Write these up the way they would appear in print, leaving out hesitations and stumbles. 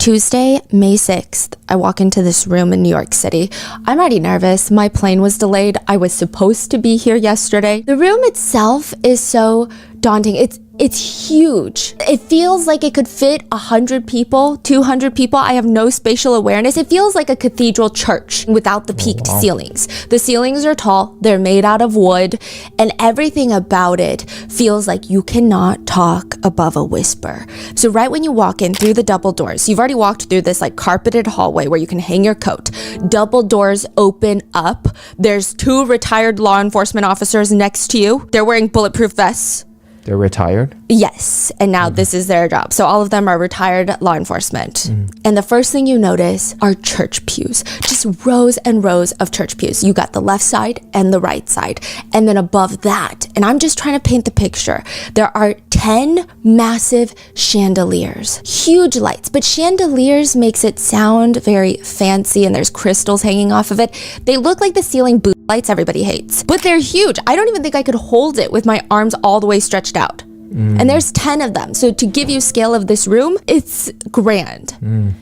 Tuesday, May 6th, I walk into this room in New York City. I'm already nervous. My plane was delayed. I was supposed to be here yesterday. The room itself is so daunting. It's huge. It feels like it could fit 100 people, 200 people. I have no spatial awareness. It feels like a cathedral church without the peaked ceilings. The ceilings are tall, they're made out of wood, and everything about it feels like you cannot talk above a whisper. So right when you walk in through the double doors, you've already walked through this like carpeted hallway where you can hang your coat. Double doors open up. There's 2 retired law enforcement officers next to you. They're wearing bulletproof vests. They're retired? Yes, and now this is their job. So all of them are retired law enforcement. And the first thing you notice are church pews. Just rows and rows of church pews. You got the left side and the right side. And then above that, and I'm just trying to paint the picture, there are 10 massive chandeliers. Huge lights, but chandeliers makes it sound very fancy and there's crystals hanging off of it. They look like the ceiling boot lights everybody hates, but they're huge. I don't even think I could hold it with my arms all the way stretched out. And there's 10 of them. So to give you scale of this room, it's grand.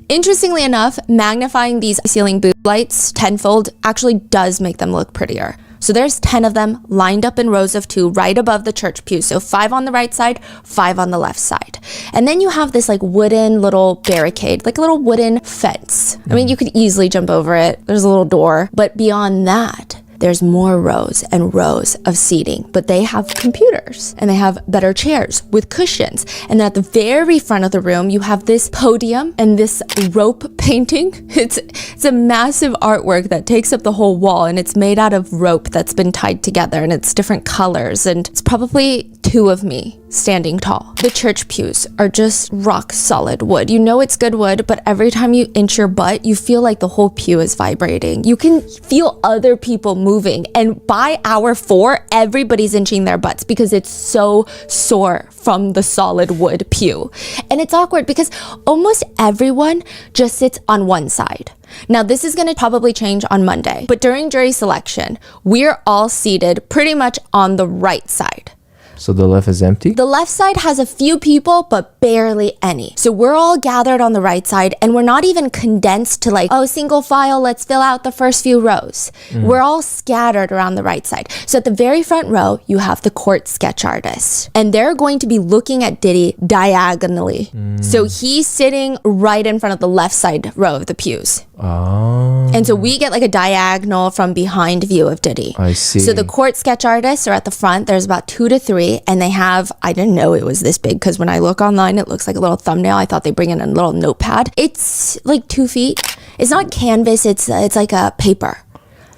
Interestingly enough, magnifying these ceiling boot lights tenfold actually does make them look prettier. So there's 10 of them lined up in rows of 2 right above the church pew. So 5 on the right side, 5 on the left side. And then you have this like wooden little barricade, like a little wooden fence. I mean, you could easily jump over it. There's a little door. But beyond that, there's more rows and rows of seating, but they have computers and they have better chairs with cushions. And then at the very front of the room, you have this podium and this rope painting. It's a massive artwork that takes up the whole wall, and it's made out of rope that's been tied together, and it's different colors, and it's probably 2 of me standing tall. The church pews are just rock solid wood. You know it's good wood, but every time you inch your butt, you feel like the whole pew is vibrating. You can feel other people moving, and by hour 4, everybody's inching their butts because it's so sore from the solid wood pew. And it's awkward because almost everyone just sits on one side. Now, this is going to probably change on Monday, but during jury selection, we're all seated pretty much on the right side. So the left is empty? The left side has a few people, but barely any. So we're all gathered on the right side, and we're not even condensed to like, oh, single file, let's fill out the first few rows. We're all scattered around the right side. So at the very front row, you have the court sketch artist, and they're going to be looking at Diddy diagonally. So he's sitting right in front of the left side row of the pews. Oh. And so we get like a diagonal from behind view of Diddy. I see. So the court sketch artists are at the front. There's about 2 to 3. And they have, I didn't know it was this big because when I look online, it looks like a little thumbnail. I thought they bring in a little notepad. It's like 2 feet. It's not canvas. It's like a paper.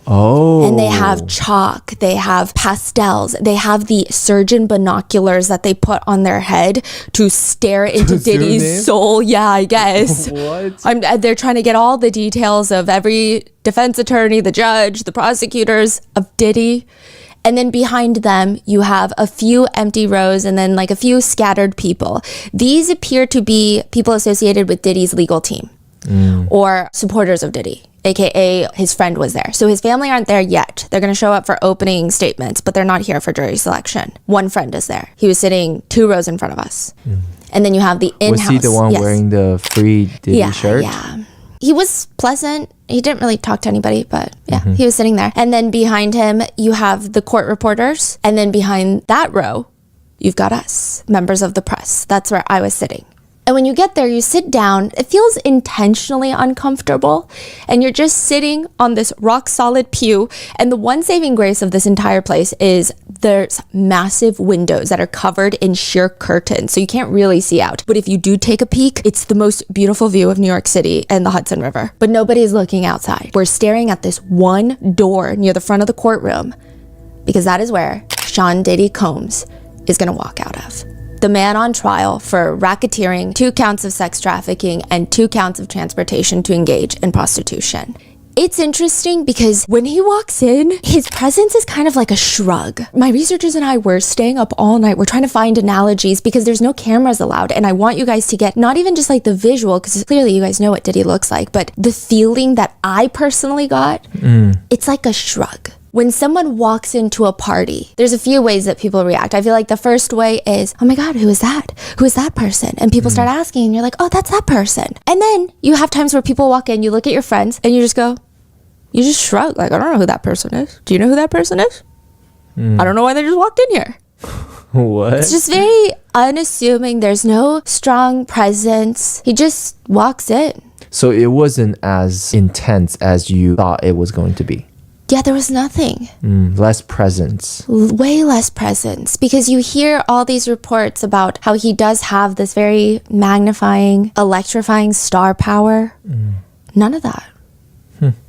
Oh. And they have chalk, they have pastels, they have the surgeon binoculars that they put on their head to stare into Diddy's soul. Yeah, I guess. What? They're trying to get all the details of every defense attorney, the judge, the prosecutors of Diddy. And then behind them, you have a few empty rows and then like a few scattered people. These appear to be people associated with Diddy's legal team or supporters of Diddy, aka his friend was there. So his family aren't there yet. They're going to show up for opening statements, but they're not here for jury selection. One friend is there. He was sitting 2 rows in front of us. And then you have the in-house. Was he the one wearing the free Diddy shirt? Yeah. He was pleasant. He didn't really talk to anybody, but yeah, he was sitting there. And then behind him, you have the court reporters. And then behind that row, you've got us, members of the press. That's where I was sitting. And when you get there, you sit down. It feels intentionally uncomfortable. And you're just sitting on this rock solid pew. And the one saving grace of this entire place is there's massive windows that are covered in sheer curtains. So you can't really see out. But if you do take a peek, it's the most beautiful view of New York City and the Hudson River. But nobody's looking outside. We're staring at this one door near the front of the courtroom because that is where Sean Diddy Combs is going to walk out of. The man on trial for racketeering, 2 counts of sex trafficking, and 2 counts of transportation to engage in prostitution. It's interesting because when he walks in, his presence is kind of like a shrug. My researchers and I were staying up all night. We're trying to find analogies because there's no cameras allowed. And I want you guys to get not even just like the visual, because clearly you guys know what Diddy looks like, but the feeling that I personally got, it's like a shrug. When someone walks into a party, there's a few ways that people react. I feel like the first way is, oh my God, who is that? Who is that person? And people start asking and you're like, oh, that's that person. And then you have times where people walk in, you look at your friends and you just go, you just shrug. Like, I don't know who that person is. Do you know who that person is? I don't know why they just walked in here. What? It's just very unassuming. There's no strong presence. He just walks in. So it wasn't as intense as you thought it was going to be. Yeah, there was nothing. Less presence. Way less presence. Because you hear all these reports about how he does have this very magnifying, electrifying star power. None of that.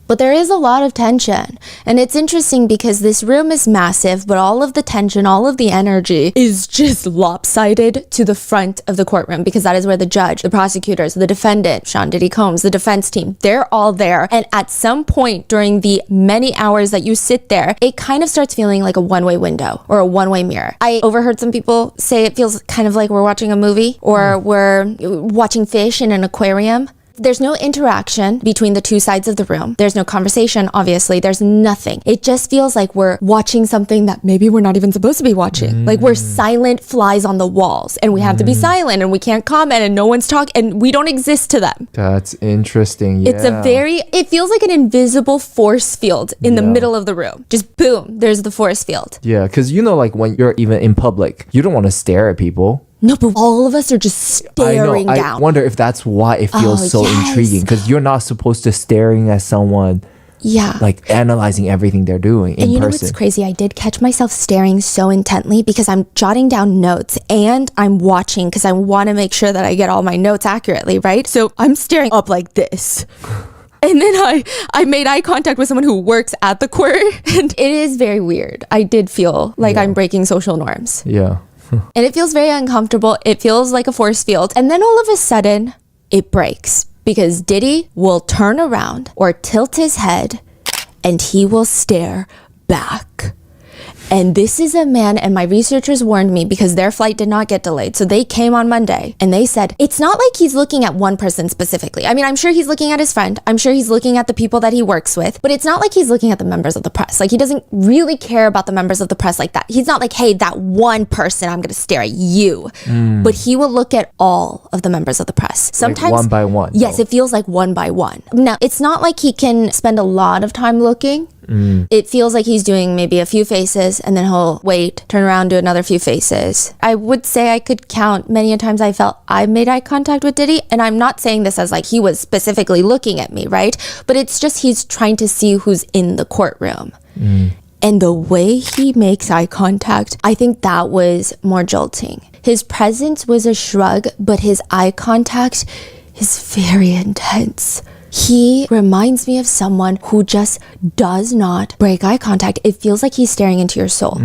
But there is a lot of tension. And it's interesting because this room is massive, but all of the tension, all of the energy is just lopsided to the front of the courtroom because that is where the judge, the prosecutors, the defendant, Sean Diddy Combs, the defense team, they're all there. And at some point during the many hours that you sit there, it kind of starts feeling like a one-way window or a one-way mirror. I overheard some people say it feels kind of like we're watching a movie or we're watching fish in an aquarium. There's no interaction between the two sides of the room. There's no conversation, obviously. There's nothing. It just feels like we're watching something that maybe we're not even supposed to be watching. Like we're silent flies on the walls and we have to be silent and we can't comment and no one's talking and we don't exist to them. That's interesting. Yeah. It feels like an invisible force field in the middle of the room. Just boom, there's the force field. Yeah, because like when you're even in public, you don't want to stare at people. No, but all of us are just staring down. I wonder if that's why it feels so intriguing, because you're not supposed to staring at someone. Yeah. Like analyzing everything they're doing in person. And you know what's crazy? I did catch myself staring so intently because I'm jotting down notes and I'm watching because I want to make sure that I get all my notes accurately, right? So I'm staring up like this. And then I made eye contact with someone who works at the court and it is very weird. I did feel like I'm breaking social norms. Yeah. And it feels very uncomfortable. It feels like a force field. And then all of a sudden, it breaks because Diddy will turn around or tilt his head and he will stare back. And this is a man, and my researchers warned me because their flight did not get delayed. So they came on Monday and they said, it's not like he's looking at one person specifically. I mean, I'm sure he's looking at his friend. I'm sure he's looking at the people that he works with, but it's not like he's looking at the members of the press. Like he doesn't really care about the members of the press like that. He's not like, hey, that one person, I'm going to stare at you. But he will look at all of the members of the press. Sometimes like one by one. Yes, it feels like one by one. Now, it's not like he can spend a lot of time looking. It feels like he's doing maybe a few faces and then he'll wait, turn around, do another few faces. I would say I could count many a times I felt I made eye contact with Diddy, and I'm not saying this as like he was specifically looking at me, right? But it's just he's trying to see who's in the courtroom. And the way he makes eye contact, I think that was more jolting. His presence was a shrug, but his eye contact is very intense. He reminds me of someone who just does not break eye contact. It feels like he's staring into your soul.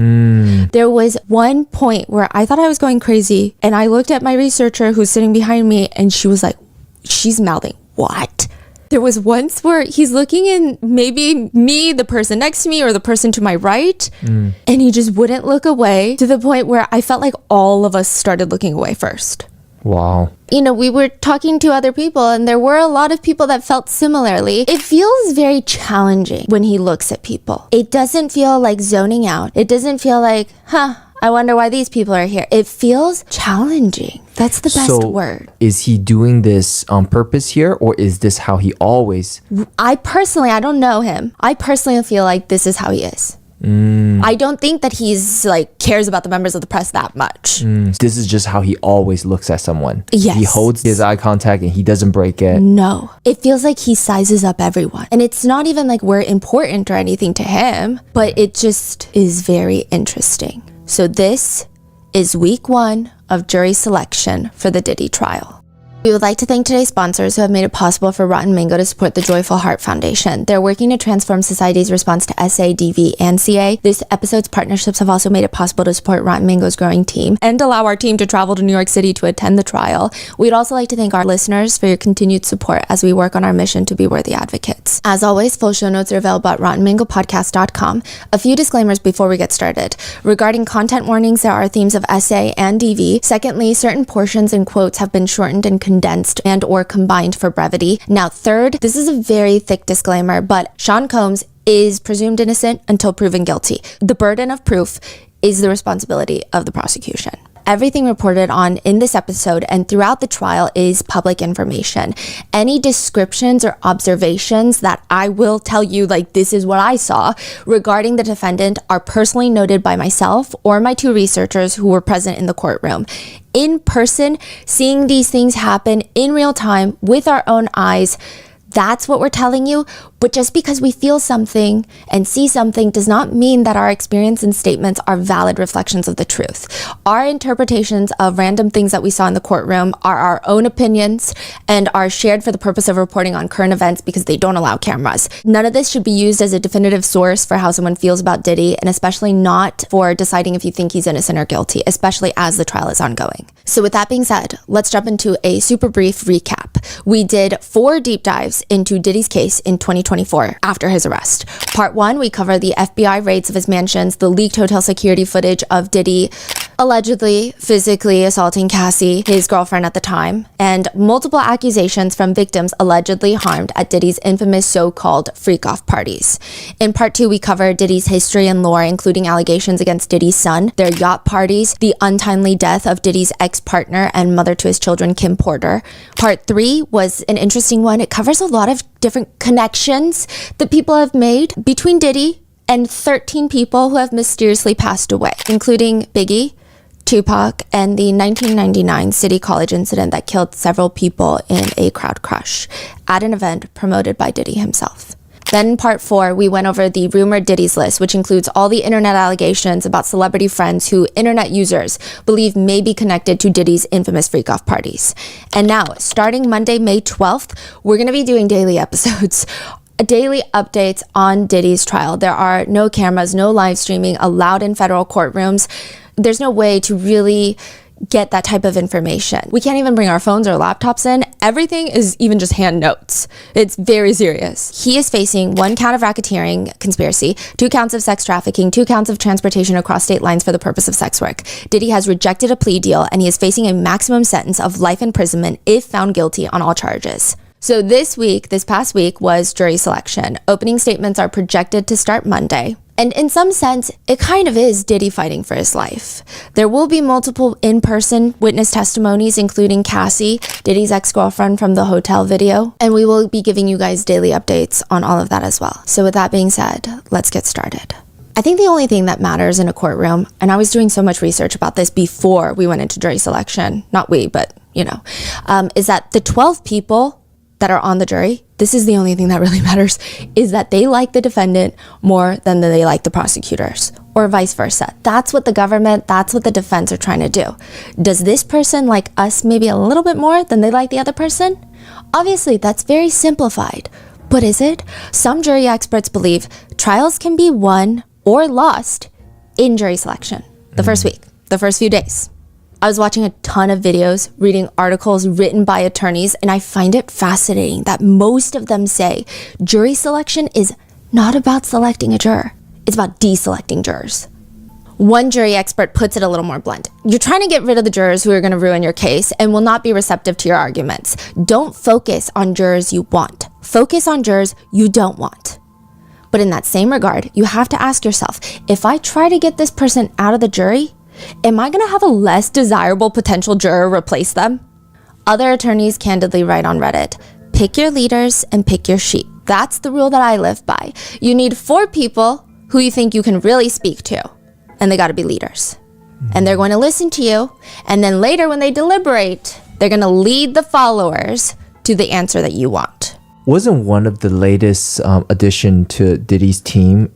There was one point where I thought I was going crazy and I looked at my researcher who's sitting behind me and she was like, she's mouthing, what? There was once where he's looking in maybe me, the person next to me, or the person to my right, and he just wouldn't look away to the point where I felt like all of us started looking away first. Wow. You know, we were talking to other people and there were a lot of people that felt similarly. It feels very challenging when he looks at people. It doesn't feel like zoning out. It doesn't feel like, I wonder why these people are here. It feels challenging. That's the best word. Is he doing this on purpose here, or is this how he always... I don't know him. I personally feel like this is how he is. I don't think that he's like cares about the members of the press that much. This is just how he always looks at someone. Yes. He holds his eye contact and he doesn't break it. No. It feels like he sizes up everyone. And it's not even like we're important or anything to him, but it just is very interesting. So this is week 1 of jury selection for the Diddy trial. We would like to thank today's sponsors who have made it possible for Rotten Mango to support the Joyful Heart Foundation. They're working to transform society's response to SA, DV, and CA. This episode's partnerships have also made it possible to support Rotten Mango's growing team and allow our team to travel to New York City to attend the trial. We'd also like to thank our listeners for your continued support as we work on our mission to be worthy advocates. As always, full show notes are available at RottenMangoPodcast.com. A few disclaimers before we get started. Regarding content warnings, there are themes of SA and DV. Secondly, certain portions and quotes have been shortened and condensed and or combined for brevity. Now, third, this is a very thick disclaimer, but Sean Combs is presumed innocent until proven guilty. The burden of proof is the responsibility of the prosecution. Everything reported on in this episode and throughout the trial is public information. Any descriptions or observations that I will tell you, like this is what I saw, regarding the defendant are personally noted by myself or my two researchers who were present in the courtroom. In person, seeing these things happen in real time with our own eyes, that's what we're telling you. But just because we feel something and see something does not mean that our experience and statements are valid reflections of the truth. Our interpretations of random things that we saw in the courtroom are our own opinions and are shared for the purpose of reporting on current events because they don't allow cameras. None of this should be used as a definitive source for how someone feels about Diddy, and especially not for deciding if you think he's innocent or guilty, especially as the trial is ongoing. So with that being said, let's jump into a super brief recap. We did 4 deep dives into Diddy's case in 2024 after his arrest. Part 1, we cover the FBI raids of his mansions, the leaked hotel security footage of Diddy allegedly physically assaulting Cassie, his girlfriend at the time, and multiple accusations from victims allegedly harmed at Diddy's infamous so-called freak-off parties. In part 2, we cover Diddy's history and lore, including allegations against Diddy's son, their yacht parties, the untimely death of Diddy's ex-partner and mother to his children, Kim Porter. Part 3 was an interesting one. It covers a lot of different connections that people have made between Diddy and 13 people who have mysteriously passed away, including Biggie, Tupac, and the 1999 City College incident that killed several people in a crowd crush at an event promoted by Diddy himself. Then in part 4, we went over the rumored Diddy's list, which includes all the internet allegations about celebrity friends who internet users believe may be connected to Diddy's infamous freak-off parties. And now, starting Monday, May 12th, we're going to be doing daily episodes. Daily updates on Diddy's trial. There are no cameras, no live streaming allowed in federal courtrooms. There's no way to really get that type of information. We can't even bring our phones or laptops in. Everything is even just hand notes. It's very serious. He is facing 1 count of racketeering conspiracy, 2 counts of sex trafficking, 2 counts of transportation across state lines for the purpose of sex work. Diddy has rejected a plea deal and he is facing a maximum sentence of life imprisonment if found guilty on all charges. So this past week was jury selection. Opening statements are projected to start Monday. And in some sense, it kind of is Diddy fighting for his life. There will be multiple in-person witness testimonies, including Cassie, Diddy's ex-girlfriend from the hotel video. And we will be giving you guys daily updates on all of that as well. So with that being said, let's get started. I think the only thing that matters in a courtroom, and I was doing so much research about this before we went into jury selection, not we, but is that the 12 people that are on the jury, this is the only thing that really matters, is that they like the defendant more than they like the prosecutors, or vice versa. That's what the government, that's what the defense are trying to do. Does this person like us maybe a little bit more than they like the other person? Obviously, that's very simplified, but is it? Some jury experts believe trials can be won or lost in jury selection, the first week, the first few days. I was watching a ton of videos, reading articles written by attorneys, and I find it fascinating that most of them say jury selection is not about selecting a juror. It's about deselecting jurors. One jury expert puts it a little more blunt. You're trying to get rid of the jurors who are going to ruin your case and will not be receptive to your arguments. Don't focus on jurors you want. Focus on jurors you don't want. But in that same regard, you have to ask yourself, if I try to get this person out of the jury, am I going to have a less desirable potential juror replace them? Other attorneys candidly write on Reddit, pick your leaders and pick your sheep. That's the rule that I live by. You need 4 people who you think you can really speak to, and they got to be leaders. And they're going to listen to you, and then later when they deliberate, they're going to lead the followers to the answer that you want. Wasn't one of the latest addition to Diddy's team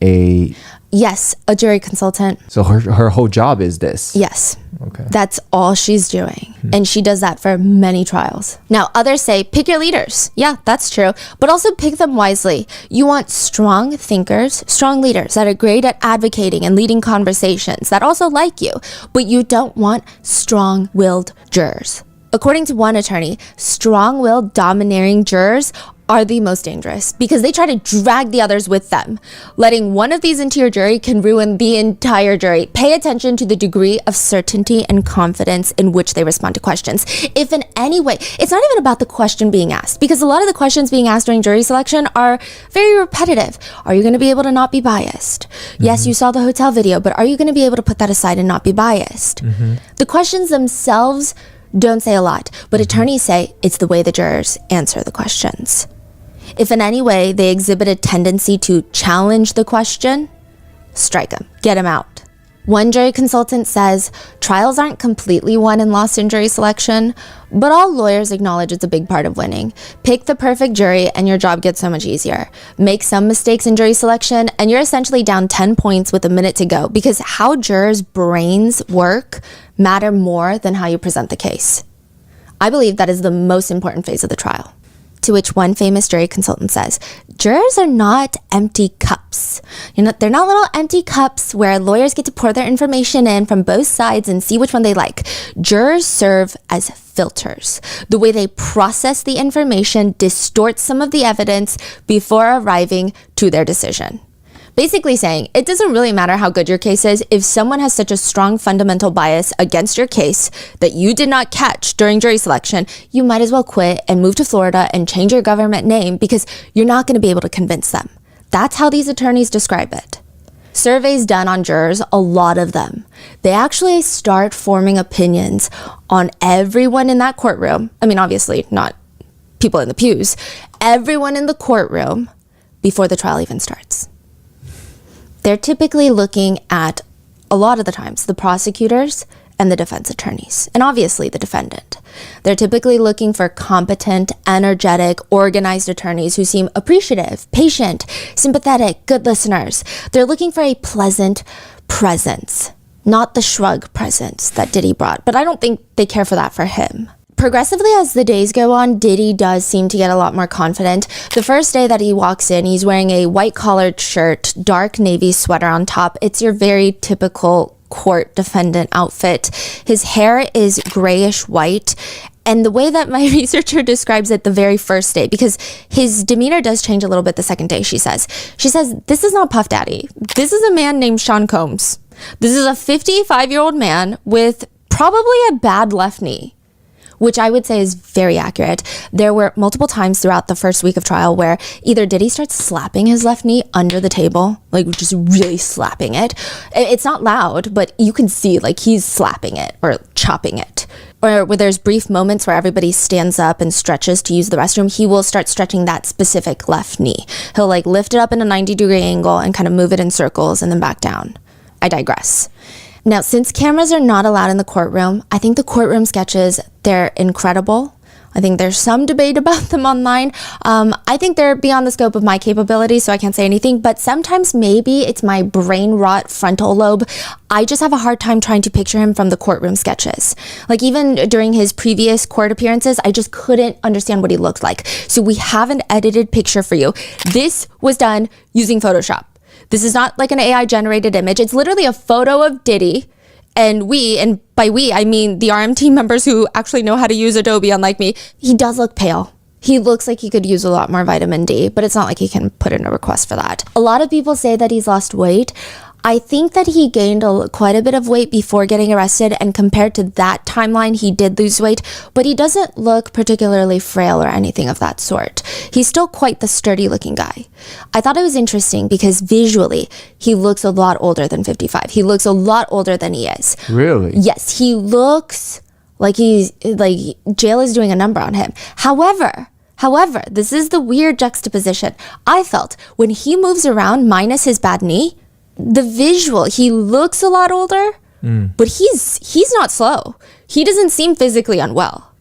Yes, a jury consultant. So her whole job is this? Yes. Okay. That's all she's doing. And she does that for many trials. Now, others say, pick your leaders. Yeah, that's true. But also pick them wisely. You want strong thinkers, strong leaders that are great at advocating and leading conversations that also like you. But you don't want strong-willed jurors. According to one attorney, strong-willed domineering jurors are the most dangerous because they try to drag the others with them. Letting one of these into your jury can ruin the entire jury. Pay attention to the degree of certainty and confidence in which they respond to questions. If in any way, it's not even about the question being asked, because a lot of the questions being asked during jury selection are very repetitive. Are you going to be able to not be biased? Yes, you saw the hotel video, but are you going to be able to put that aside and not be biased? The questions themselves don't say a lot, but attorneys say it's the way the jurors answer the questions. If in any way they exhibit a tendency to challenge the question, strike them, get them out. One jury consultant says, trials aren't completely won and lost in jury selection, but all lawyers acknowledge it's a big part of winning. Pick the perfect jury and your job gets so much easier. Make some mistakes in jury selection and you're essentially down 10 points with a minute to go, because how jurors' brains work matter more than how you present the case. I believe that is the most important phase of the trial. To which one famous jury consultant says, jurors are not empty cups. They're not little empty cups where lawyers get to pour their information in from both sides and see which one they like. Jurors serve as filters. The way they process the information distorts some of the evidence before arriving to their decision. Basically saying, it doesn't really matter how good your case is if someone has such a strong fundamental bias against your case that you did not catch during jury selection, you might as well quit and move to Florida and change your government name, because you're not going to be able to convince them. That's how these attorneys describe it. Surveys done on jurors, a lot of them, they actually start forming opinions on everyone in that courtroom. I mean, obviously not people in the pews, everyone in the courtroom before the trial even starts. They're typically looking at, a lot of the times, the prosecutors and the defense attorneys, and obviously the defendant. They're typically looking for competent, energetic, organized attorneys who seem appreciative, patient, sympathetic, good listeners. They're looking for a pleasant presence, not the shrug presence that Diddy brought, but I don't think they care for that for him. Progressively, as the days go on, Diddy does seem to get a lot more confident. The first day that he walks in, he's wearing a white collared shirt, dark navy sweater on top. It's your very typical court defendant outfit. His hair is grayish white. And the way that my researcher describes it the very first day, because his demeanor does change a little bit the second day, she says, this is not Puff Daddy. This is a man named Sean Combs. This is a 55-year-old man with probably a bad left knee, which I would say is very accurate. There were multiple times throughout the first week of trial where either Diddy starts slapping his left knee under the table, like just really slapping it. It's not loud, but you can see like he's slapping it or chopping it. Or where there's brief moments where everybody stands up and stretches to use the restroom, he will start stretching that specific left knee. He'll like lift it up in a 90-degree angle and kind of move it in circles and then back down. I digress. Now, since cameras are not allowed in the courtroom, I think the courtroom sketches, they're incredible. I think there's some debate about them online. I think they're beyond the scope of my capabilities, so I can't say anything, but sometimes maybe it's my brain rot frontal lobe. I just have a hard time trying to picture him from the courtroom sketches. Like even during his previous court appearances, I just couldn't understand what he looked like. So we have an edited picture for you. This was done using Photoshop. This is not like an AI generated image. It's literally a photo of Diddy, and by we, I mean the RM team members who actually know how to use Adobe, unlike me. He does look pale. He looks like he could use a lot more vitamin D, but it's not like he can put in a request for that. A lot of people say that he's lost weight. I think that he gained quite a bit of weight before getting arrested, and compared to that timeline, he did lose weight, but he doesn't look particularly frail or anything of that sort. He's still quite the sturdy looking guy. I thought it was interesting because visually, he looks a lot older than 55. He looks a lot older than he is. Really? Yes, he looks like jail is doing a number on him. However, this is the weird juxtaposition. I felt when he moves around minus his bad knee, the visual, he looks a lot older, but he's not slow. He doesn't seem physically unwell.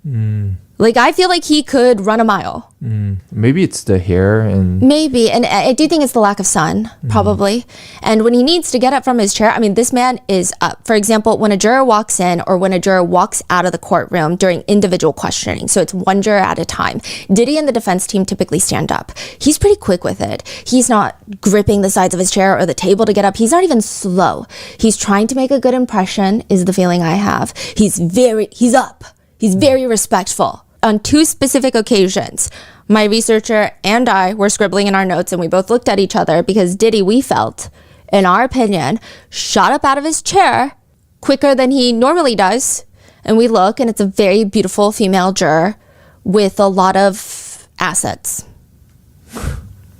Like, I feel like he could run a mile. Maybe it's the hair and... Maybe, and I do think it's the lack of sun, probably. And when he needs to get up from his chair, I mean, this man is up. For example, when a juror walks in or when a juror walks out of the courtroom during individual questioning, so it's one juror at a time, Diddy and the defense team typically stand up. He's pretty quick with it. He's not gripping the sides of his chair or the table to get up. He's not even slow. He's trying to make a good impression, is the feeling I have. He's up. He's very respectful. On two specific occasions, my researcher and I were scribbling in our notes, and we both looked at each other because Diddy, we felt, in our opinion, shot up out of his chair quicker than he normally does. And we look, and it's a very beautiful female juror with a lot of assets.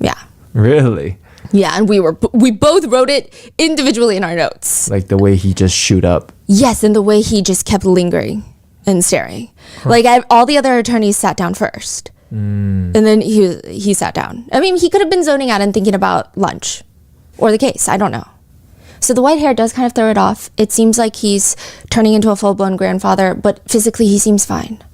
Yeah. Really? Yeah, and we both wrote it individually in our notes. Like the way he just shoot up. Yes, and the way he just kept lingering and staring. Like all the other attorneys sat down first. And then he sat down. I mean, he could have been zoning out and thinking about lunch or the case. I don't know. So the white hair does kind of throw it off. It seems like he's turning into a full-blown grandfather, but physically he seems fine.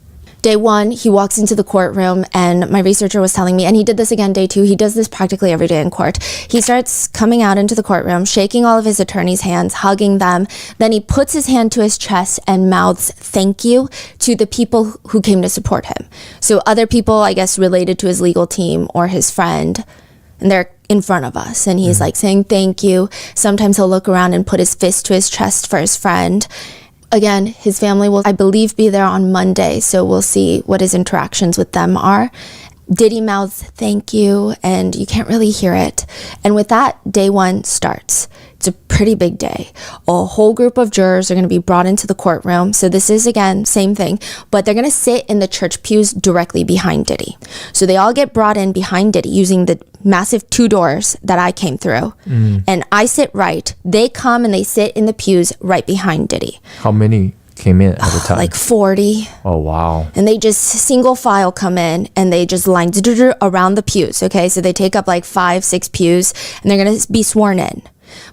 Day one, he walks into the courtroom, and my researcher was telling me, and he did this again day two, he does this practically every day in court. He starts coming out into the courtroom, shaking all of his attorneys' hands, hugging them. Then he puts his hand to his chest and mouths thank you to the people who came to support him. So other people, I guess, related to his legal team or his friend, and they're in front of us, and he's like saying thank you. Sometimes he'll look around and put his fist to his chest for his friend. Again, his family will, I believe, be there on Monday, so we'll see what his interactions with them are. Diddy mouths thank you, and you can't really hear it. And with that, day one starts. It's a pretty big day. A whole group of jurors are going to be brought into the courtroom. So this is, again, same thing, but they're going to sit in the church pews directly behind Diddy. So they all get brought in behind Diddy using the massive 2 doors that I came through. And I sit right. They come and they sit in the pews right behind Diddy. How many came in at a time? Like 40. Oh, wow. And they just single file come in and they just line around the pews. Okay, so they take up like 5-6 pews and they're going to be sworn in.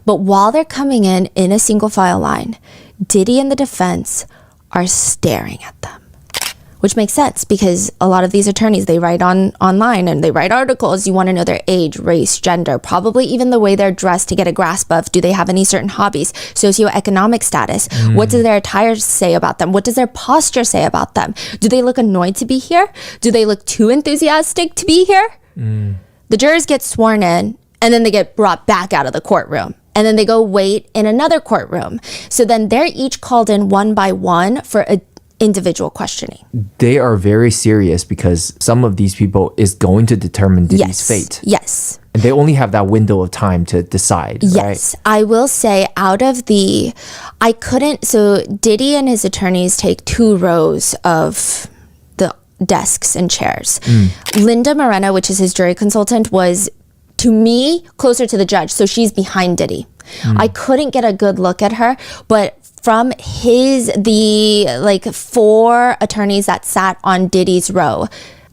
But while they're coming in a single file line, Diddy and the defense are staring at them. Which makes sense because a lot of these attorneys, they write online and they write articles. You want to know their age, race, gender, probably even the way they're dressed to get a grasp of, do they have any certain hobbies, socioeconomic status? What does their attire say about them? What does their posture say about them? Do they look annoyed to be here? Do they look too enthusiastic to be here? The jurors get sworn in and then they get brought back out of the courtroom. And then they go wait in another courtroom. So then they're each called in one by one for a individual questioning. They are very serious because some of these people is going to determine Diddy's fate. Yes. And they only have that window of time to decide, yes. Right? I will say so Diddy and his attorneys take 2 rows of the desks and chairs. Linda Moreno, which is his jury consultant, was, to me, closer to the judge. So she's behind Diddy. I couldn't get a good look at her, but from the 4 attorneys that sat on Diddy's row,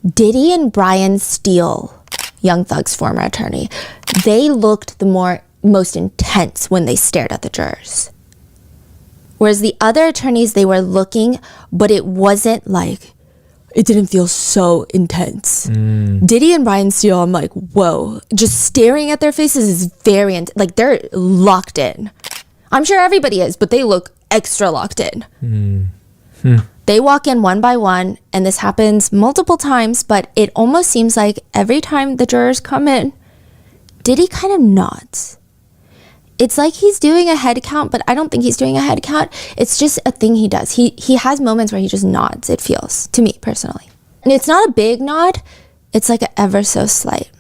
Diddy and Brian Steele, Young Thug's former attorney, they looked the most intense when they stared at the jurors. Whereas the other attorneys, they were looking, but it didn't feel so intense. Diddy and Brian Steele, I'm like, whoa, just staring at their faces is very, they're locked in. I'm sure everybody is, but they look extra locked in. They walk in one by one, and this happens multiple times, but it almost seems like every time the jurors come in, Diddy kind of nods. It's like he's doing a head count, but I don't think he's doing a head count. It's just a thing he does. He has moments where he just nods, it feels, to me personally. And it's not a big nod. It's like an ever so slight.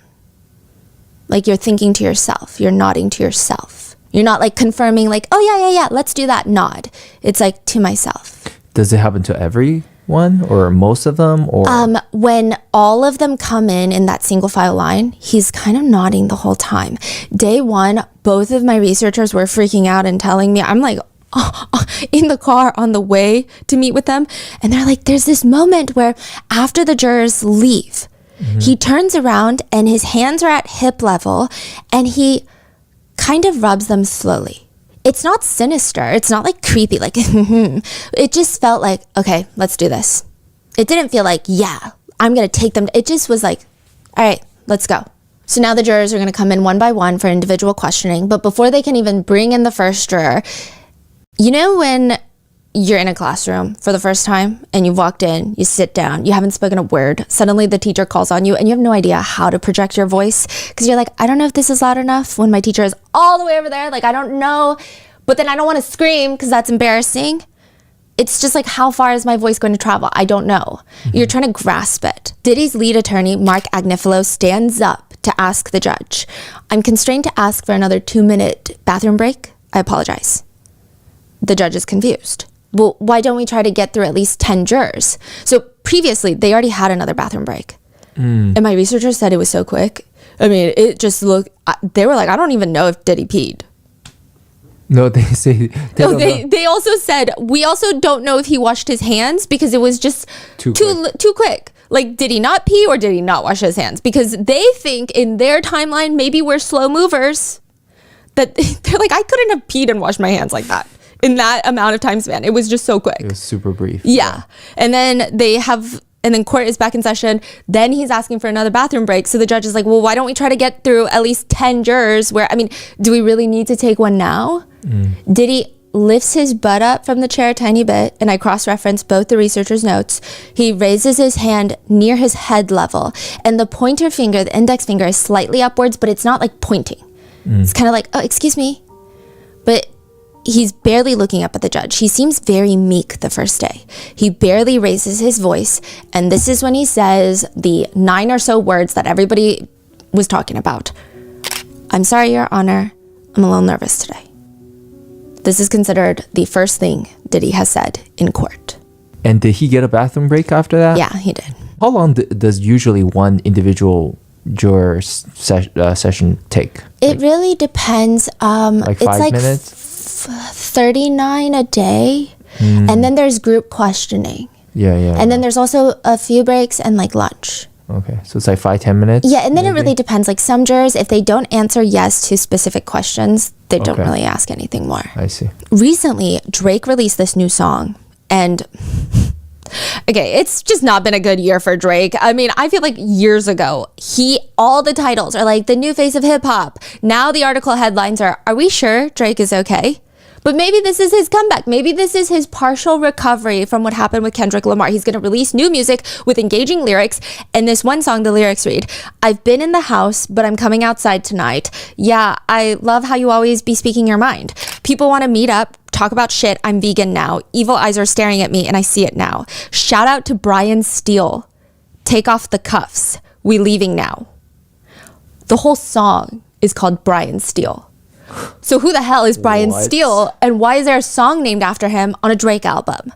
Like you're thinking to yourself. You're nodding to yourself. You're not like confirming like, oh yeah, let's do that nod. It's like to myself. Does it happen to everyone or most of them? Or when all of them come in that single file line, he's kind of nodding the whole time. Day one, both of my researchers were freaking out and telling me, I'm like, in the car on the way to meet with them. And they're like, there's this moment where after the jurors leave, he turns around and his hands are at hip level and he kind of rubs them slowly. It's not sinister. It's not like creepy. Like, it just felt like, okay, let's do this. It didn't feel like, yeah, I'm going to take them. It just was like, all right, let's go. So now the jurors are going to come in one by one for individual questioning. But before they can even bring in the first juror, you know when you're in a classroom for the first time and you've walked in, you sit down, you haven't spoken a word, suddenly the teacher calls on you and you have no idea how to project your voice because you're like, I don't know if this is loud enough when my teacher is all the way over there. Like, I don't know, but then I don't want to scream because that's embarrassing. It's just like, how far is my voice going to travel? I don't know. You're trying to grasp it. Diddy's lead attorney, Mark Agnifilo, stands up to ask the judge, I'm constrained to ask for another 2-minute bathroom break. I apologize. The judge is confused. Well, why don't we try to get through at least 10 jurors? So previously, they already had another bathroom break. And my researchers said it was so quick. I mean, it just looked, they were like, I don't even know if Diddy peed. No, they say... They also said, we also don't know if he washed his hands because it was just too quick. Like, did he not pee or did he not wash his hands? Because they think in their timeline, maybe we're slow movers. That they're like, I couldn't have peed and washed my hands like that in that amount of time span. It was just so quick. It was super brief. Yeah. And then court is back in session. Then he's asking for another bathroom break. So the judge is like, well, why don't we try to get through at least 10 jurors do we really need to take one now? Diddy lifts his butt up from the chair a tiny bit, and I cross-reference both the researcher's notes. He raises his hand near his head level, and the pointer finger, the index finger, is slightly upwards, but it's not like pointing. It's kind of like, oh, excuse me. But he's barely looking up at the judge. He seems very meek the first day. He barely raises his voice, and this is when he says the 9 or so words that everybody was talking about. I'm sorry, Your Honor. I'm a little nervous today. This is considered the first thing Diddy has said in court. And did he get a bathroom break after that? Yeah, he did. How long does usually one individual juror session take? It really depends. Like 5 minutes? 39 a day. And then there's group questioning. Yeah. And then there's also a few breaks and like lunch. Okay, so it's like 5-10 minutes? Yeah, and then it really depends. Like some jurors, if they don't answer yes to specific questions, they don't really ask anything more. I see. Recently, Drake released this new song, and okay, it's just not been a good year for Drake. I mean, I feel like years ago, all the titles are like the new face of hip hop. Now the article headlines are we sure Drake is okay? But maybe this is his comeback. Maybe this is his partial recovery from what happened with Kendrick Lamar. He's going to release new music with engaging lyrics. And this one song, the lyrics read, I've been in the house, but I'm coming outside tonight. Yeah, I love how you always be speaking your mind. People want to meet up, talk about shit. I'm vegan now. Evil eyes are staring at me and I see it now. Shout out to Brian Steele. Take off the cuffs. We leaving now. The whole song is called Brian Steele. So who the hell is Brian Steele, and why is there a song named after him on a Drake album?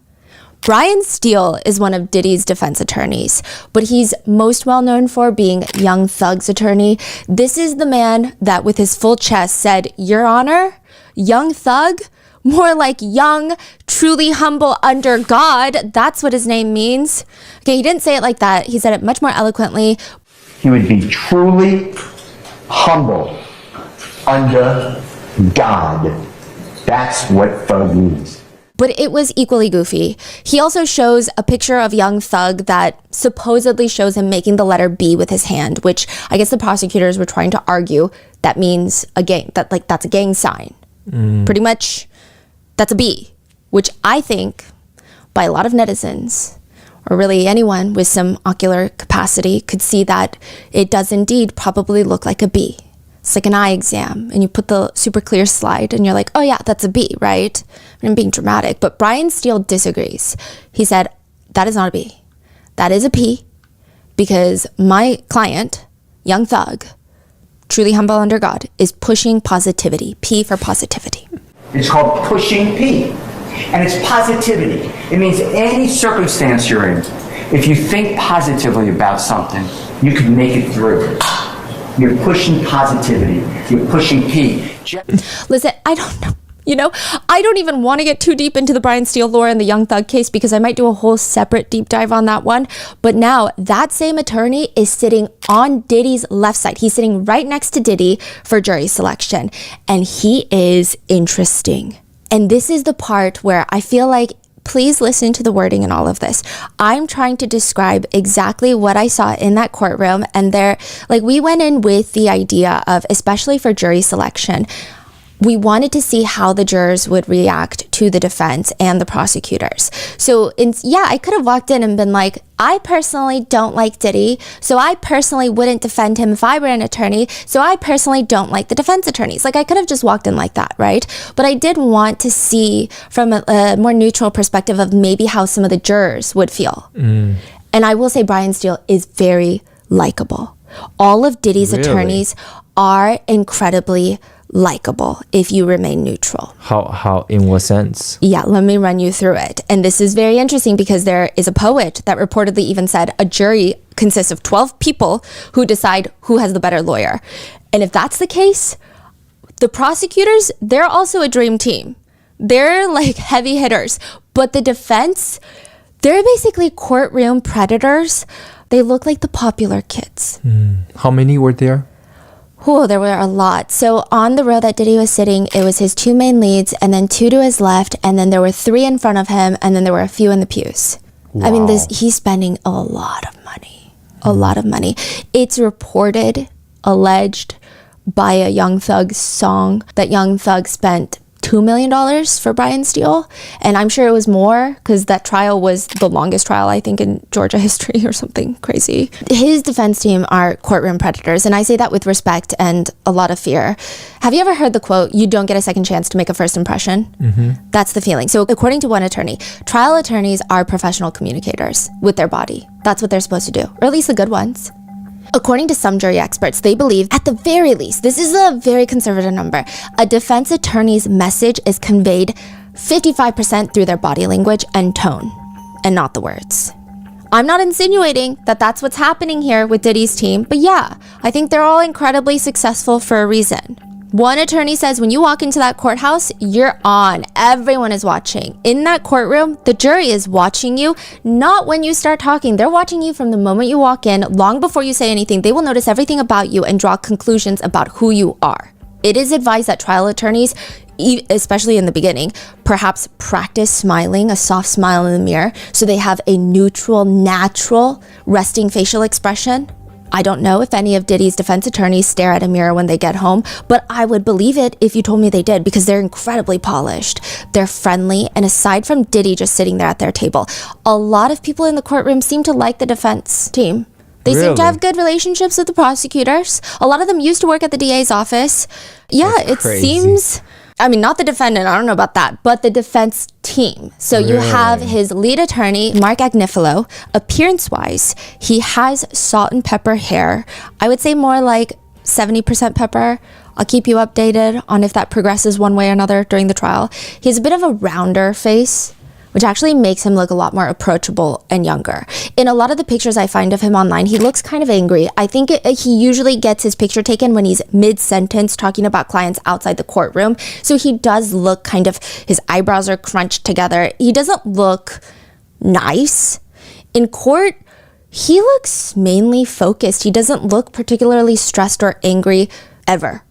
Brian Steele is one of Diddy's defense attorneys, but he's most well known for being Young Thug's attorney. This is the man that with his full chest said, Your Honor, Young Thug? More like young, truly humble under God. That's what his name means. Okay, he didn't say it like that. He said it much more eloquently. He would be truly humble under God. That's what thug means. But it was equally goofy. He also shows a picture of Young Thug that supposedly shows him making the letter B with his hand, which I guess the prosecutors were trying to argue that means a gang, that's a gang sign. Pretty much that's a B, which I think by a lot of netizens, or really anyone with some ocular capacity, could see that it does indeed probably look like a B. It's like an eye exam, and you put the super clear slide, and you're like, oh yeah, that's a B, right? I'm being dramatic, but Brian Steele disagrees. He said, that is not a B. That is a P, because my client, Young Thug, truly humble under God, is pushing positivity. P for positivity. It's called pushing P, and it's positivity. It means any circumstance you're in, if you think positively about something, you can make it through. You're pushing positivity. You're pushing P. Listen, I don't know. I don't even want to get too deep into the Brian Steele lore and the Young Thug case because I might do a whole separate deep dive on that one. But now that same attorney is sitting on Diddy's left side. He's sitting right next to Diddy for jury selection. And he is interesting. And this is the part where I feel like, please listen to the wording in all of this. I'm trying to describe exactly what I saw in that courtroom. And we went in with the idea of, especially for jury selection, we wanted to see how the jurors would react to the defense and the prosecutors. So I could have walked in and been like, I personally don't like Diddy, so I personally wouldn't defend him if I were an attorney, so I personally don't like the defense attorneys. Like, I could have just walked in like that, right? But I did want to see from a more neutral perspective of maybe how some of the jurors would feel. And I will say Brian Steele is very likable. All of Diddy's attorneys are incredibly likable if you remain neutral. How in what sense? Yeah, let me run you through it. And this is very interesting because there is a poet that reportedly even said a jury consists of 12 people who decide who has the better lawyer. And if that's the case, the prosecutors, they're also a dream team. They're like heavy hitters. But the defense, they're basically courtroom predators. They look like the popular kids. How many were there? Oh, there were a lot. So on the row that Diddy was sitting, it was his two main leads and then two to his left. And then there were three in front of him. And then there were a few in the pews. Wow. I mean, he's spending a lot of money. A lot of money. It's reported, alleged by a Young Thug song that Young Thug spent $2 million for Brian Steele. And I'm sure it was more because that trial was the longest trial, I think, in Georgia history or something crazy. His defense team are courtroom predators. And I say that with respect and a lot of fear. Have you ever heard the quote, you don't get a second chance to make a first impression? That's the feeling. So according to one attorney, trial attorneys are professional communicators with their body. That's what they're supposed to do, or at least the good ones. According to some jury experts, they believe, at the very least, this is a very conservative number, a defense attorney's message is conveyed 55% through their body language and tone, and not the words. I'm not insinuating that that's what's happening here with Diddy's team, but yeah, I think they're all incredibly successful for a reason. One attorney says when you walk into that courthouse, you're on. Everyone is watching. In that courtroom, the jury is watching you, not when you start talking. They're watching you from the moment you walk in, long before you say anything. They will notice everything about you and draw conclusions about who you are. It is advised that trial attorneys, especially in the beginning, perhaps practice smiling, a soft smile in the mirror, so they have a neutral, natural, resting facial expression. I don't know if any of Diddy's defense attorneys stare at a mirror when they get home, but I would believe it if you told me they did because they're incredibly polished. They're friendly, and aside from Diddy just sitting there at their table, a lot of people in the courtroom seem to like the defense team. They seem to have good relationships with the prosecutors. A lot of them used to work at the DA's office. Yeah, it seems... I mean, not the defendant, I don't know about that, but the defense team. So you have his lead attorney, Mark Agnifilo. Appearance-wise, he has salt and pepper hair. I would say more like 70% pepper. I'll keep you updated on if that progresses one way or another during the trial. He has a bit of a rounder face, which actually makes him look a lot more approachable and younger. In a lot of the pictures I find of him online, he looks kind of angry. I think he usually gets his picture taken when he's mid-sentence talking about clients outside the courtroom. So he does look kind of, his eyebrows are crunched together. He doesn't look nice. In court, he looks mainly focused. He doesn't look particularly stressed or angry ever.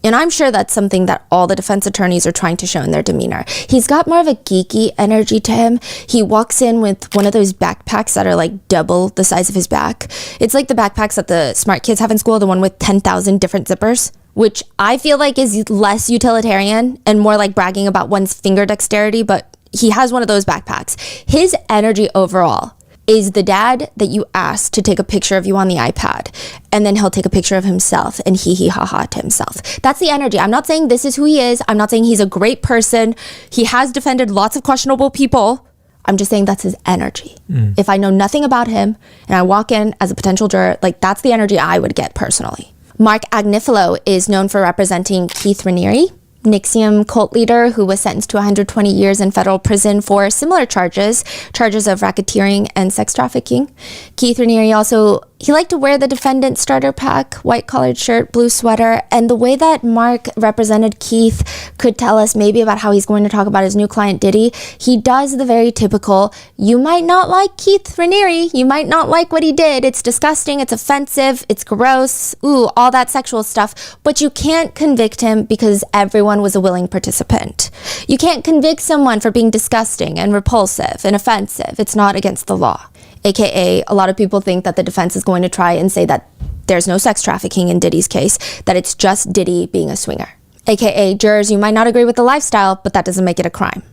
And I'm sure that's something that all the defense attorneys are trying to show in their demeanor. He's got more of a geeky energy to him. He walks in with one of those backpacks that are like double the size of his back. It's like the backpacks that the smart kids have in school, the one with 10,000 different zippers, which I feel like is less utilitarian and more like bragging about one's finger dexterity, but he has one of those backpacks. His energy overall is the dad that you ask to take a picture of you on the iPad, and then he'll take a picture of himself and hee ha ha to himself. That's the energy. I'm not saying this is who he is. I'm not saying he's a great person. He has defended lots of questionable people. I'm just saying that's his energy. If I know nothing about him and I walk in as a potential juror, like that's the energy I would get personally. Mark Agnifilo is known for representing Keith Raniere, NXIVM cult leader who was sentenced to 120 years in federal prison for similar charges of racketeering and sex trafficking. Keith Raniere also, he liked to wear the defendant starter pack, white collared shirt, blue sweater, and the way that Mark represented Keith could tell us maybe about how he's going to talk about his new client Diddy. He does the very typical, you might not like Keith Raniere, you might not like what he did, it's disgusting, it's offensive, it's gross, ooh, all that sexual stuff, but you can't convict him because everyone was a willing participant. You can't convict someone for being disgusting and repulsive and offensive. It's not against the law. AKA, a lot of people think that the defense is going to try and say that there's no sex trafficking in Diddy's case, that it's just Diddy being a swinger. AKA, jurors, you might not agree with the lifestyle, but that doesn't make it a crime.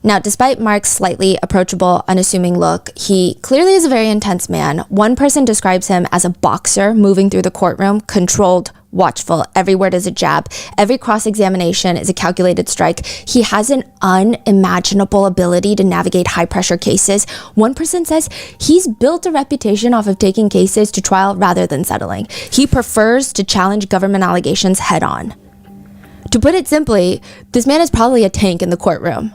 Now, despite Mark's slightly approachable, unassuming look, he clearly is a very intense man. One person describes him as a boxer moving through the courtroom, controlled, watchful. Every word is a jab. Every cross-examination is a calculated strike. He has an unimaginable ability to navigate high-pressure cases. One person says he's built a reputation off of taking cases to trial rather than settling. He prefers to challenge government allegations head-on. To put it simply, this man is probably a tank in the courtroom.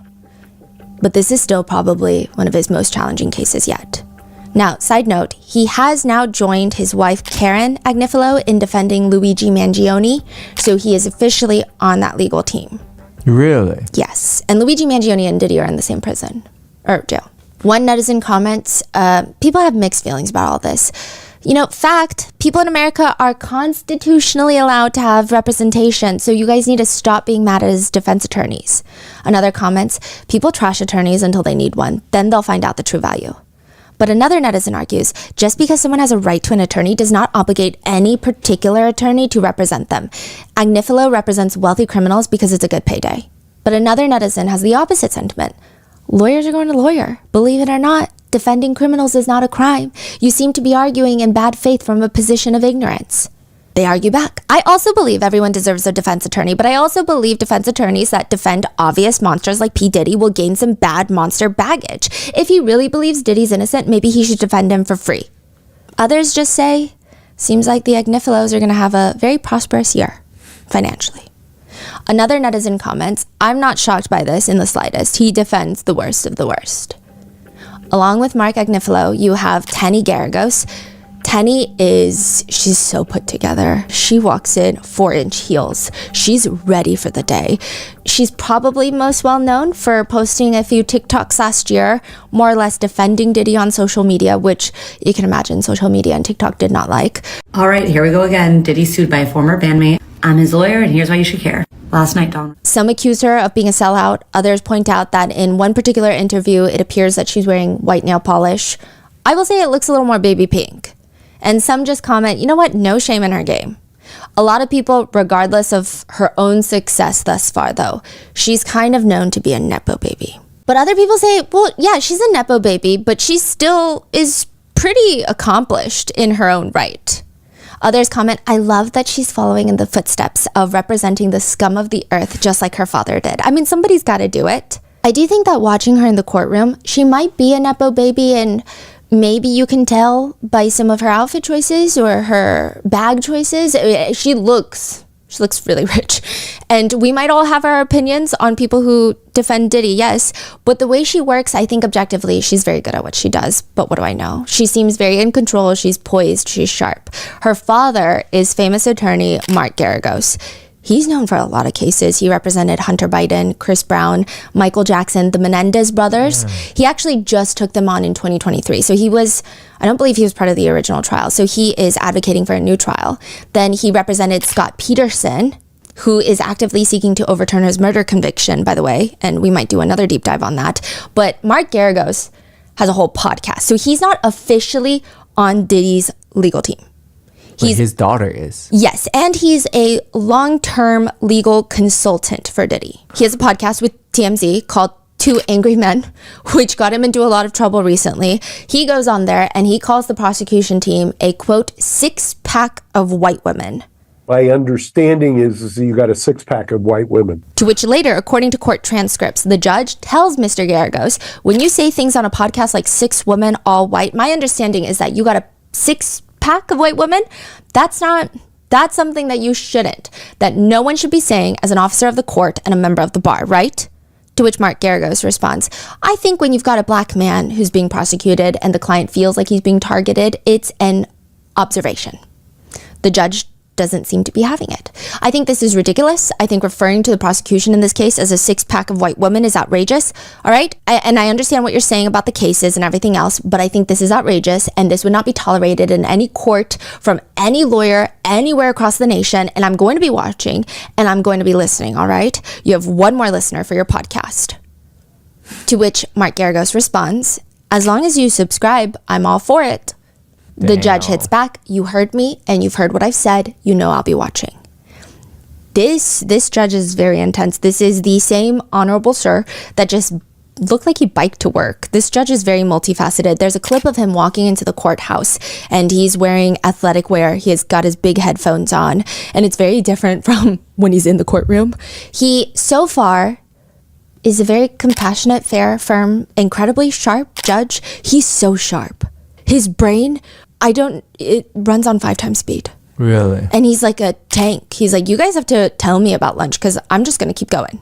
But this is still probably one of his most challenging cases yet. Now, side note, he has now joined his wife Karen Agnifilo in defending Luigi Mangione, so he is officially on that legal team. Really? Yes, and Luigi Mangione and Diddy are in the same prison, or jail. One netizen comments, people have mixed feelings about all this. You know, fact, people in America are constitutionally allowed to have representation, so you guys need to stop being mad at his defense attorneys. Another comments, people trash attorneys until they need one, then they'll find out the true value. But another netizen argues, just because someone has a right to an attorney does not obligate any particular attorney to represent them. Agnifilo represents wealthy criminals because it's a good payday. But another netizen has the opposite sentiment. Lawyers are going to lawyer. Believe it or not, defending criminals is not a crime. You seem to be arguing in bad faith from a position of ignorance. They argue back. I also believe everyone deserves a defense attorney, but I also believe defense attorneys that defend obvious monsters like P. Diddy will gain some bad monster baggage. If he really believes Diddy's innocent, maybe he should defend him for free. Others just say, seems like the Agnifilos are going to have a very prosperous year, financially. Another netizen comments, I'm not shocked by this in the slightest. He defends the worst of the worst. Along with Mark Agnifilo, you have Tenny Garagos. Tenny she's so put together. She walks in 4-inch heels. She's ready for the day. She's probably most well known for posting a few TikToks last year, more or less defending Diddy on social media, which you can imagine social media and TikTok did not like. All right, here we go again. Diddy sued by a former bandmate. I'm his lawyer, and here's why you should care. Last night, Dawn. Some accuse her of being a sellout. Others point out that in one particular interview, it appears that she's wearing white nail polish. I will say it looks a little more baby pink. And some just comment, you know what? No shame in her game. A lot of people, regardless of her own success thus far, though, she's kind of known to be a Nepo baby. But other people say, well, yeah, she's a Nepo baby, but she still is pretty accomplished in her own right. Others comment, I love that she's following in the footsteps of representing the scum of the earth just like her father did. I mean, somebody's got to do it. I do think that watching her in the courtroom, she might be a Nepo baby, and maybe you can tell by some of her outfit choices or her bag choices. She looks really rich. And we might all have our opinions on people who defend Diddy, yes. But the way she works, I think objectively, she's very good at what she does. But what do I know? She seems very in control. She's poised. She's sharp. Her father is famous attorney Mark Garagos. He's known for a lot of cases. He represented Hunter Biden, Chris Brown, Michael Jackson, the Menendez brothers. He actually just took them on in 2023. So I don't believe he was part of the original trial. So he is advocating for a new trial. Then he represented Scott Peterson, who is actively seeking to overturn his murder conviction, by the way. And we might do another deep dive on that. But Mark Garagos has a whole podcast. So he's not officially on Diddy's legal team. His daughter is. Yes, and he's a long-term legal consultant for Diddy. He has a podcast with TMZ called Two Angry Men, which got him into a lot of trouble recently. He goes on there and he calls the prosecution team a, quote, six-pack of white women. My understanding is you got a six-pack of white women. To which later, according to court transcripts, the judge tells Mr. Garagos, when you say things on a podcast like 6 women, all white, my understanding is that you got a six-pack of white women. That's something that you shouldn't, that no one should be saying as an officer of the court and a member of the bar, right? To which Mark Garagos responds, I think when you've got a black man who's being prosecuted and the client feels like he's being targeted, it's an observation. The judge doesn't seem to be having it. I think this is ridiculous. I think referring to the prosecution in this case as a six-pack of white women is outrageous. All right? And I understand what you're saying about the cases and everything else, but I think this is outrageous, and this would not be tolerated in any court from any lawyer anywhere across the nation. And I'm going to be watching and I'm going to be listening. All right? You have one more listener for your podcast. To which Mark Garagos responds, as long as you subscribe, I'm all for it. The judge hits back, you heard me, and you've heard what I've said, you know I'll be watching. This judge is very intense. This is the same honorable sir that just looked like he biked to work. This judge is very multifaceted. There's a clip of him walking into the courthouse and he's wearing athletic wear. He has got his big headphones on and it's very different from when he's in the courtroom. He, so far, is a very compassionate, fair, firm, incredibly sharp judge. He's so sharp. His brain, it runs on 5 times speed. Really? And he's like a tank. He's like, you guys have to tell me about lunch because I'm just going to keep going.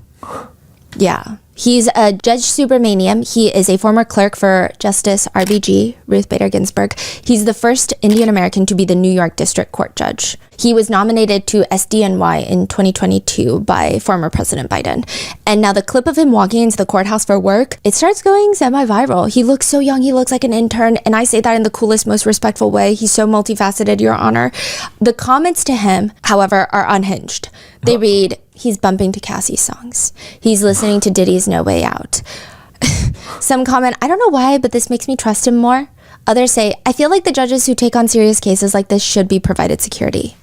Yeah. He's a Judge Subramaniam. He is a former clerk for Justice RBG, Ruth Bader Ginsburg. He's the first Indian American to be the New York District Court judge. He was nominated to SDNY in 2022 by former President Biden. And now the clip of him walking into the courthouse for work, it starts going semi-viral. He looks so young. He looks like an intern. And I say that in the coolest, most respectful way. He's so multifaceted, Your Honor. The comments to him, however, are unhinged. They read, he's bumping to Cassie's songs. He's listening to Diddy's No Way Out. Some comment, I don't know why, but this makes me trust him more. Others say, I feel like the judges who take on serious cases like this should be provided security.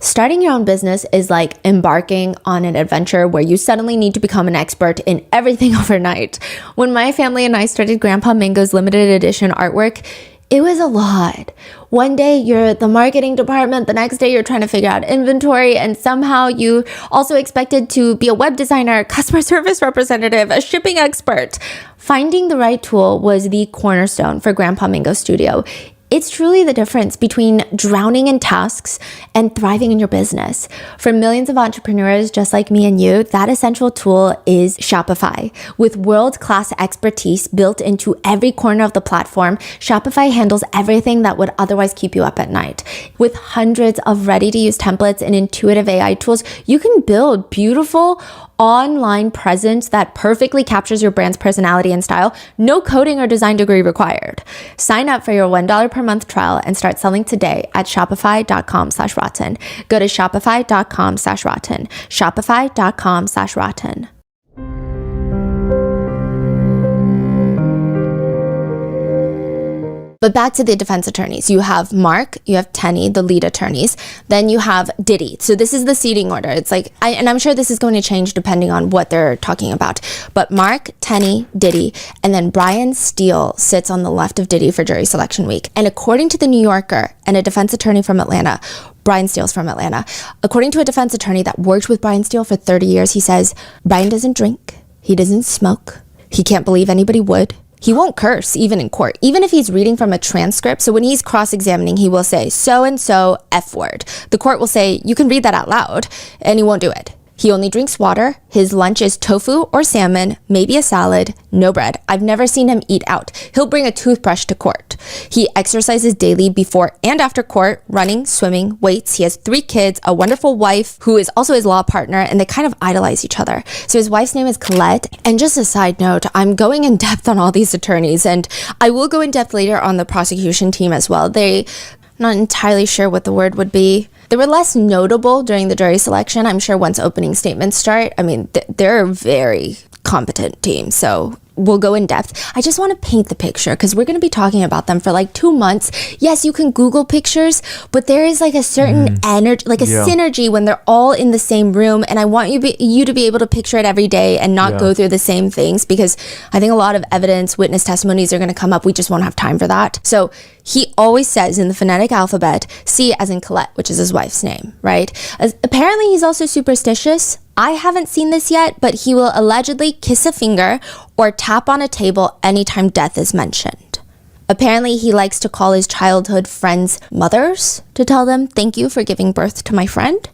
Starting your own business is like embarking on an adventure where you suddenly need to become an expert in everything overnight. When my family and I started Grandpa Mango's limited edition artwork, it was a lot. One day you're the marketing department, the next day you're trying to figure out inventory, and somehow you also expected to be a web designer, customer service representative, a shipping expert. Finding the right tool was the cornerstone for Grandpa Mango Studio. It's truly the difference between drowning in tasks and thriving in your business. For millions of entrepreneurs just like me and you, that essential tool is Shopify. With world-class expertise built into every corner of the platform, Shopify handles everything that would otherwise keep you up at night. With hundreds of ready-to-use templates and intuitive AI tools, you can build beautiful online presence that perfectly captures your brand's personality and style. No coding or design degree required. Sign up for your $1 per month trial and start selling today at shopify.com/rotten. Go to shopify.com/rotten. Shopify.com/rotten. But back to the defense attorneys. You have Mark, you have Tenny, the lead attorneys. Then you have Diddy. So this is the seating order. It's like, and I'm sure this is going to change depending on what they're talking about. But Mark, Tenny, Diddy, and then Brian Steele sits on the left of Diddy for jury selection week. And according to the New Yorker and a defense attorney from Atlanta, Brian Steele's from Atlanta. According to a defense attorney that worked with Brian Steele for 30 years, he says, Brian doesn't drink. He doesn't smoke. He can't believe anybody would. He won't curse even in court, even if he's reading from a transcript. So when he's cross-examining, he will say, so-and-so F word. The court will say, you can read that out loud, and he won't do it. He only drinks water. His lunch is tofu or salmon, maybe a salad, no bread. I've never seen him eat out. He'll bring a toothbrush to court. He exercises daily before and after court, running, swimming, weights. He has 3 kids, a wonderful wife who is also his law partner, and they kind of idolize each other. So his wife's name is Colette. And just a side note, I'm going in depth on all these attorneys, and I will go in depth later on the prosecution team as well. Not entirely sure what the word would be. They were less notable during the jury selection. I'm sure once opening statements start, I mean, they're a very competent team. So we'll go in depth. I just want to paint the picture because we're going to be talking about them for like 2 months. Yes, you can Google pictures, but there is like a certain energy, like a synergy when they're all in the same room. And I want you to be able to picture it every day and not go through the same things, because I think a lot of evidence, witness testimonies are going to come up. We just won't have time for that. So he always says in the phonetic alphabet, C as in Colette, which is his wife's name, right? Apparently he's also superstitious. I haven't seen this yet, but he will allegedly kiss a finger or tap on a table anytime death is mentioned. Apparently, he likes to call his childhood friends mothers to tell them, thank you for giving birth to my friend.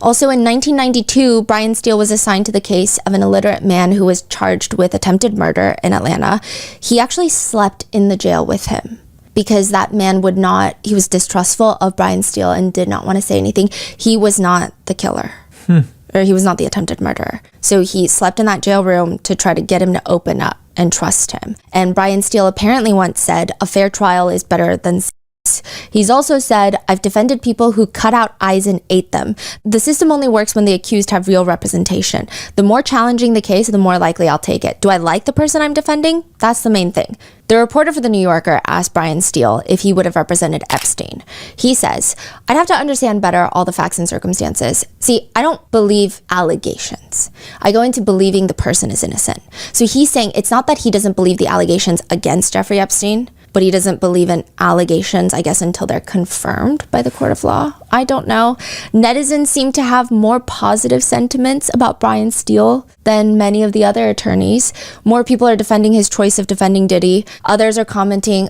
Also in 1992, Brian Steele was assigned to the case of an illiterate man who was charged with attempted murder in Atlanta. He actually slept in the jail with him because that man he was distrustful of Brian Steele and did not want to say anything. He was not the killer. Or he was not the attempted murderer. So he slept in that jail room to try to get him to open up and trust him. And Brian Steele apparently once said, a fair trial is better than He's also said, I've defended people who cut out eyes and ate them. The system only works when the accused have real representation. The more challenging the case, the more likely I'll take it. Do I like the person I'm defending? That's the main thing. The reporter for The New Yorker asked Brian Steele if he would have represented Epstein. He says, I'd have to understand better all the facts and circumstances. See, I don't believe allegations. I go into believing the person is innocent. So he's saying it's not that he doesn't believe the allegations against Jeffrey Epstein, but he doesn't believe in allegations, I guess, until they're confirmed by the court of law. I don't know. Netizens seem to have more positive sentiments about Brian Steele than many of the other attorneys. More people are defending his choice of defending Diddy. Others are commenting,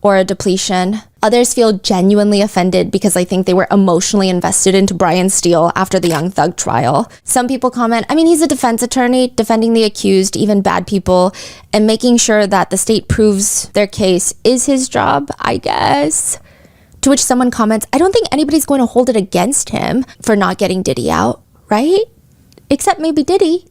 or a depletion. Others feel genuinely offended because I think they were emotionally invested into Brian Steele after the Young Thug trial. Some people comment, I mean, he's a defense attorney defending the accused, even bad people, and making sure that the state proves their case is his job, I guess. To which someone comments, I don't think anybody's going to hold it against him for not getting Diddy out, right? Except maybe Diddy.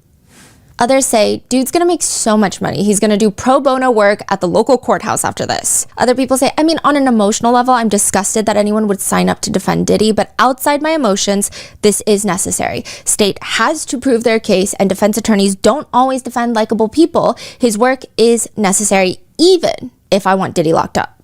Others say, dude's gonna make so much money. He's gonna do pro bono work at the local courthouse after this. Other people say, I mean, on an emotional level, I'm disgusted that anyone would sign up to defend Diddy, but outside my emotions, this is necessary. State has to prove their case, and defense attorneys don't always defend likable people. His work is necessary, even if I want Diddy locked up.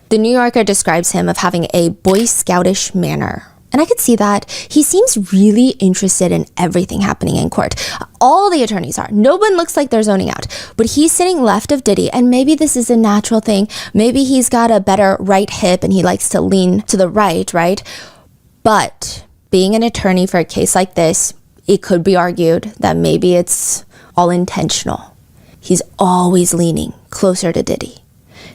The New Yorker describes him of having a Boy Scoutish manner. And I could see that. He seems really interested in everything happening in court. All the attorneys are. No one looks like they're zoning out. But he's sitting left of Diddy, and maybe this is a natural thing. Maybe he's got a better right hip and he likes to lean to the right? But being an attorney for a case like this, it could be argued that maybe it's all intentional. He's always leaning closer to Diddy.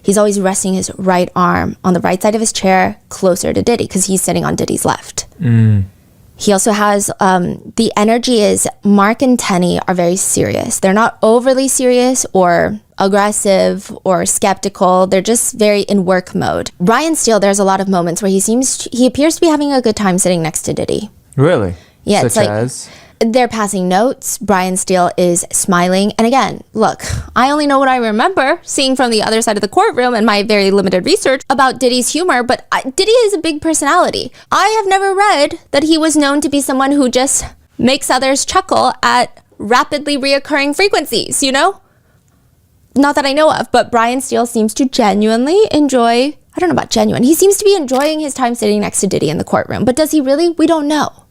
He's always resting his right arm on the right side of his chair closer to Diddy because he's sitting on Diddy's left. He also has, the energy is Mark and Tenny are very serious. They're not overly serious or aggressive or skeptical. They're just very in work mode. Brian Steele, there's a lot of moments where he appears to be having a good time sitting next to Diddy. Really? Yeah, Such it's like as? They're passing notes. Brian Steele is smiling. And again, look, I only know what I remember seeing from the other side of the courtroom and my very limited research about Diddy's humor, but Diddy is a big personality. I have never read that he was known to be someone who just makes others chuckle at rapidly reoccurring frequencies, you know? Not that I know of, but Brian Steele seems to genuinely enjoy, I don't know about genuine, he seems to be enjoying his time sitting next to Diddy in the courtroom. But does he really? We don't know.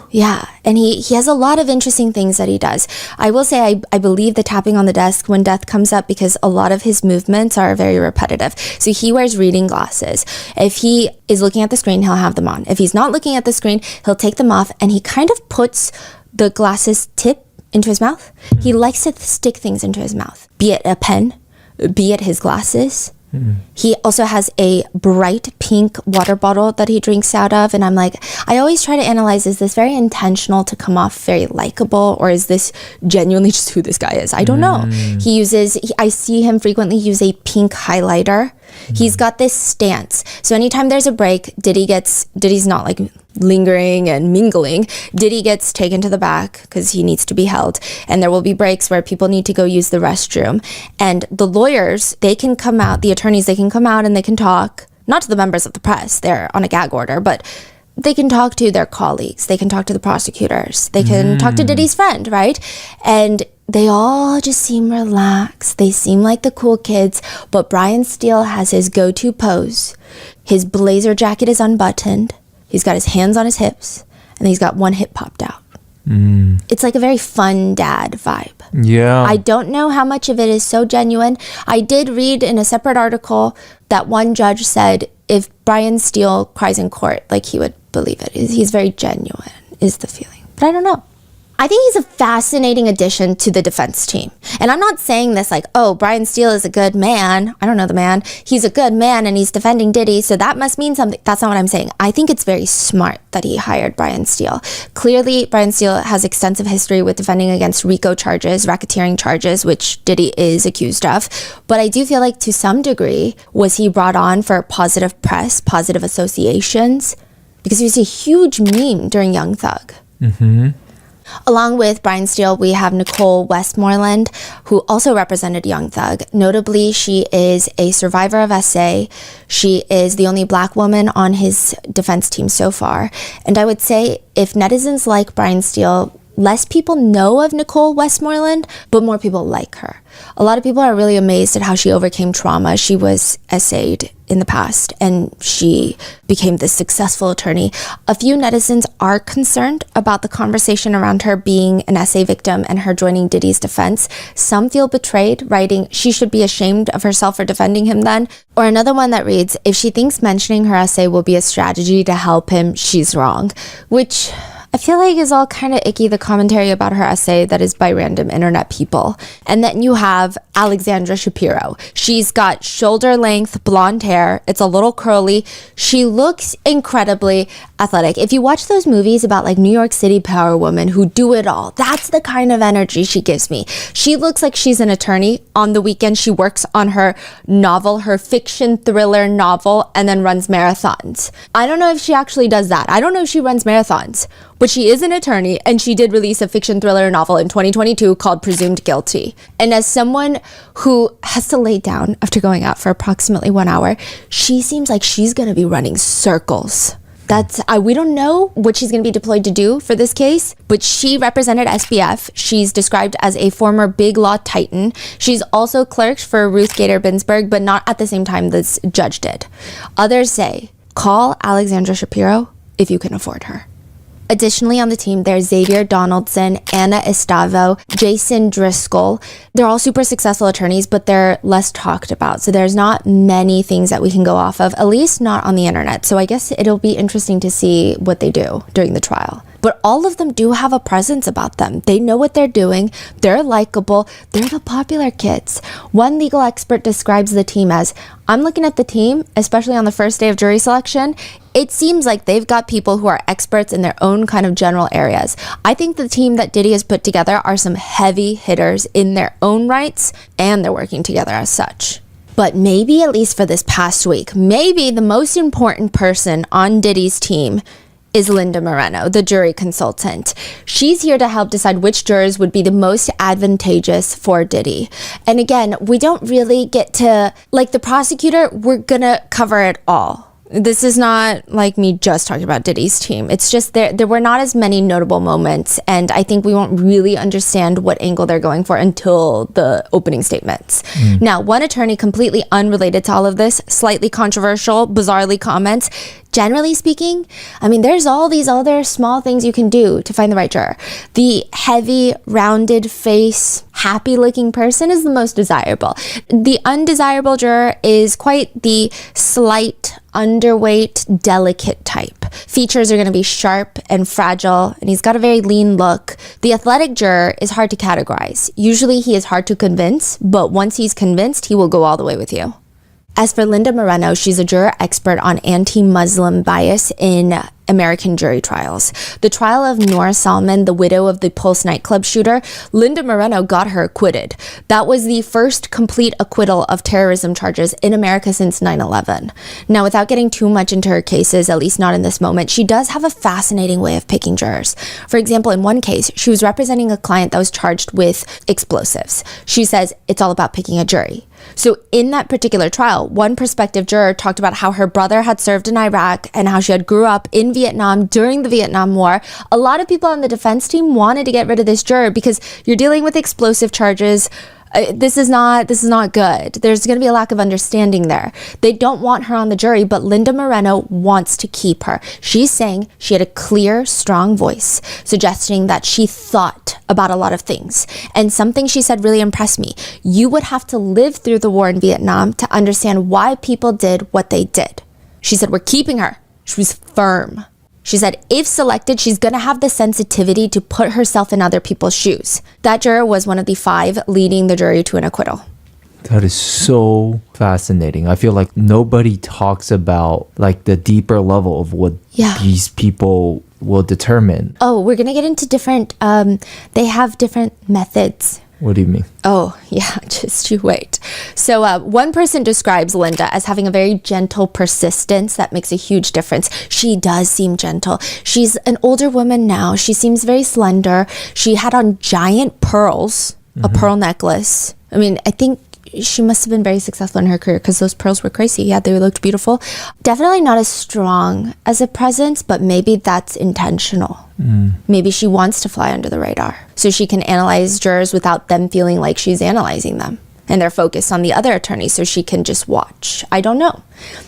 Yeah, and he has a lot of interesting things that he does. I will say I believe the tapping on the desk when death comes up because a lot of his movements are very repetitive. So he wears reading glasses. If he is looking at the screen, he'll have them on. If he's not looking at the screen, he'll take them off, and he kind of puts the glasses tip into his mouth. He likes to stick things into his mouth, be it a pen, be it his glasses. He also has a bright pink water bottle that he drinks out of. And I'm like, I always try to analyze, is this very intentional to come off very likable, or is this genuinely just who this guy is? I don't know. I see him frequently use a pink highlighter. He's got this stance. So anytime there's a break, Diddy's not like lingering and mingling. Diddy gets taken to the back because he needs to be held. And there will be breaks where people need to go use the restroom. And the lawyers, they can come out, the attorneys, they can come out and they can talk, not to the members of the press, they're on a gag order, but they can talk to their colleagues. They can talk to the prosecutors. They can talk to Diddy's friend, right? And they all just seem relaxed. They seem like the cool kids, but Brian Steele has his go-to pose. His blazer jacket is unbuttoned. He's got his hands on his hips, and he's got one hip popped out. It's like a very fun dad vibe. Yeah. I don't know how much of it is so genuine. I did read in a separate article that one judge said if Brian Steele cries in court, like he would believe it. He's very genuine, is the feeling. But I don't know. I think he's a fascinating addition to the defense team. And I'm not saying this like, oh, Brian Steele is a good man. I don't know the man. He's a good man and he's defending Diddy, so that must mean something. That's not what I'm saying. I think it's very smart that he hired Brian Steele. Clearly, Brian Steele has extensive history with defending against RICO charges, racketeering charges, which Diddy is accused of. But I do feel like to some degree, was he brought on for positive press, positive associations? Because he was a huge meme during Young Thug. Along with Brian Steele, we have Nicole Westmoreland, who also represented Young Thug. Notably, she is a survivor of SA. She is the only Black woman on his defense team so far. And I would say if netizens like Brian Steele, less people know of Nicole Westmoreland, but more people like her. A lot of people are really amazed at how she overcame trauma. She was SA'd in the past and she became this successful attorney. A few netizens are concerned about the conversation around her being an SA victim and her joining Diddy's defense. Some feel betrayed, writing, she should be ashamed of herself for defending him then. Or another one that reads, if she thinks mentioning her SA will be a strategy to help him, she's wrong. Which I feel like is all kind of icky, the commentary about her essay that is by random internet people. And then you have Alexandra Shapiro. She's got shoulder length blonde hair. It's a little curly. She looks incredibly athletic. If you watch those movies about like New York City power women who do it all, that's the kind of energy she gives me. She looks like she's an attorney. On the weekend, she works on her novel, her fiction thriller novel, and then runs marathons. I don't know if she actually does that. I don't know if she runs marathons. But she is an attorney, and she did release a fiction thriller novel in 2022 called Presumed Guilty. And as someone who has to lay down after going out for approximately 1 hour, she seems like she's going to be running circles. We don't know what she's going to be deployed to do for this case, but she represented SBF. She's described as a former big law titan. She's also clerked for Ruth Gator Binsberg, but not at the same time this judge did. Others say, call Alexandra Shapiro if you can afford her. Additionally, on the team, there's Xavier Donaldson, Anna Estavo, Jason Driscoll. They're all super successful attorneys, but they're less talked about. So there's not many things that we can go off of, at least not on the internet. So I guess it'll be interesting to see what they do during the trial. But all of them do have a presence about them. They know what they're doing. They're likable. They're the popular kids. One legal expert describes the team as, I'm looking at the team, especially on the first day of jury selection. It seems like they've got people who are experts in their own kind of general areas. I think the team that Diddy has put together are some heavy hitters in their own rights, and they're working together as such. But maybe, at least for this past week, maybe the most important person on Diddy's team is Linda Moreno, the jury consultant. She's here to help decide which jurors would be the most advantageous for Diddy. And again, we don't really get to, like the prosecutor, we're gonna cover it all. This is not like me just talking about Diddy's team. It's just there were not as many notable moments, and I think we won't really understand what angle they're going for until the opening statements. Now, one attorney completely unrelated to all of this, slightly controversial, bizarrely comments, generally speaking, I mean, there's all these other small things you can do to find the right juror. The heavy, rounded face, happy-looking person is the most desirable. The undesirable juror is quite the slight, underweight, delicate type. Features are going to be sharp and fragile, and he's got a very lean look. The athletic juror is hard to categorize. Usually he is hard to convince, but once he's convinced, he will go all the way with you. As for Linda Moreno, she's a juror expert on anti-Muslim bias in American jury trials. The trial of Nora Salman, the widow of the Pulse nightclub shooter, Linda Moreno got her acquitted. That was the first complete acquittal of terrorism charges in America since 9/11. Now, without getting too much into her cases, at least not in this moment, she does have a fascinating way of picking jurors. For example, in one case, she was representing a client that was charged with explosives. She says it's all about picking a jury. So in that particular trial, one prospective juror talked about how her brother had served in Iraq and how she had grew up in Vietnam during the Vietnam War. A lot of people on the defense team wanted to get rid of this juror because you're dealing with explosive charges. This is not good. There's going to be a lack of understanding there. They don't want her on the jury, but Linda Moreno wants to keep her. She's saying she had a clear, strong voice, suggesting that she thought about a lot of things. And something she said really impressed me. You would have to live through the war in Vietnam to understand why people did what they did. She said, we're keeping her. She was firm. She said, if selected, she's going to have the sensitivity to put herself in other people's shoes. That juror was one of the 5 leading the jury to an acquittal. That is so fascinating. I feel like nobody talks about like the deeper level of what these people will determine? Oh, we're going to get into different, they have different methods. What do you mean? Oh, yeah, just you wait. So one person describes Linda as having a very gentle persistence that makes a huge difference. She does seem gentle. She's an older woman now. She seems very slender. She had on giant pearls, a pearl necklace. I mean, I think she must have been very successful in her career because those pearls were crazy. Yeah, they looked beautiful. Definitely not as strong as a presence, but maybe that's intentional. Maybe she wants to fly under the radar so she can analyze jurors without them feeling like she's analyzing them. And they're focused on the other attorneys so she can just watch. I don't know.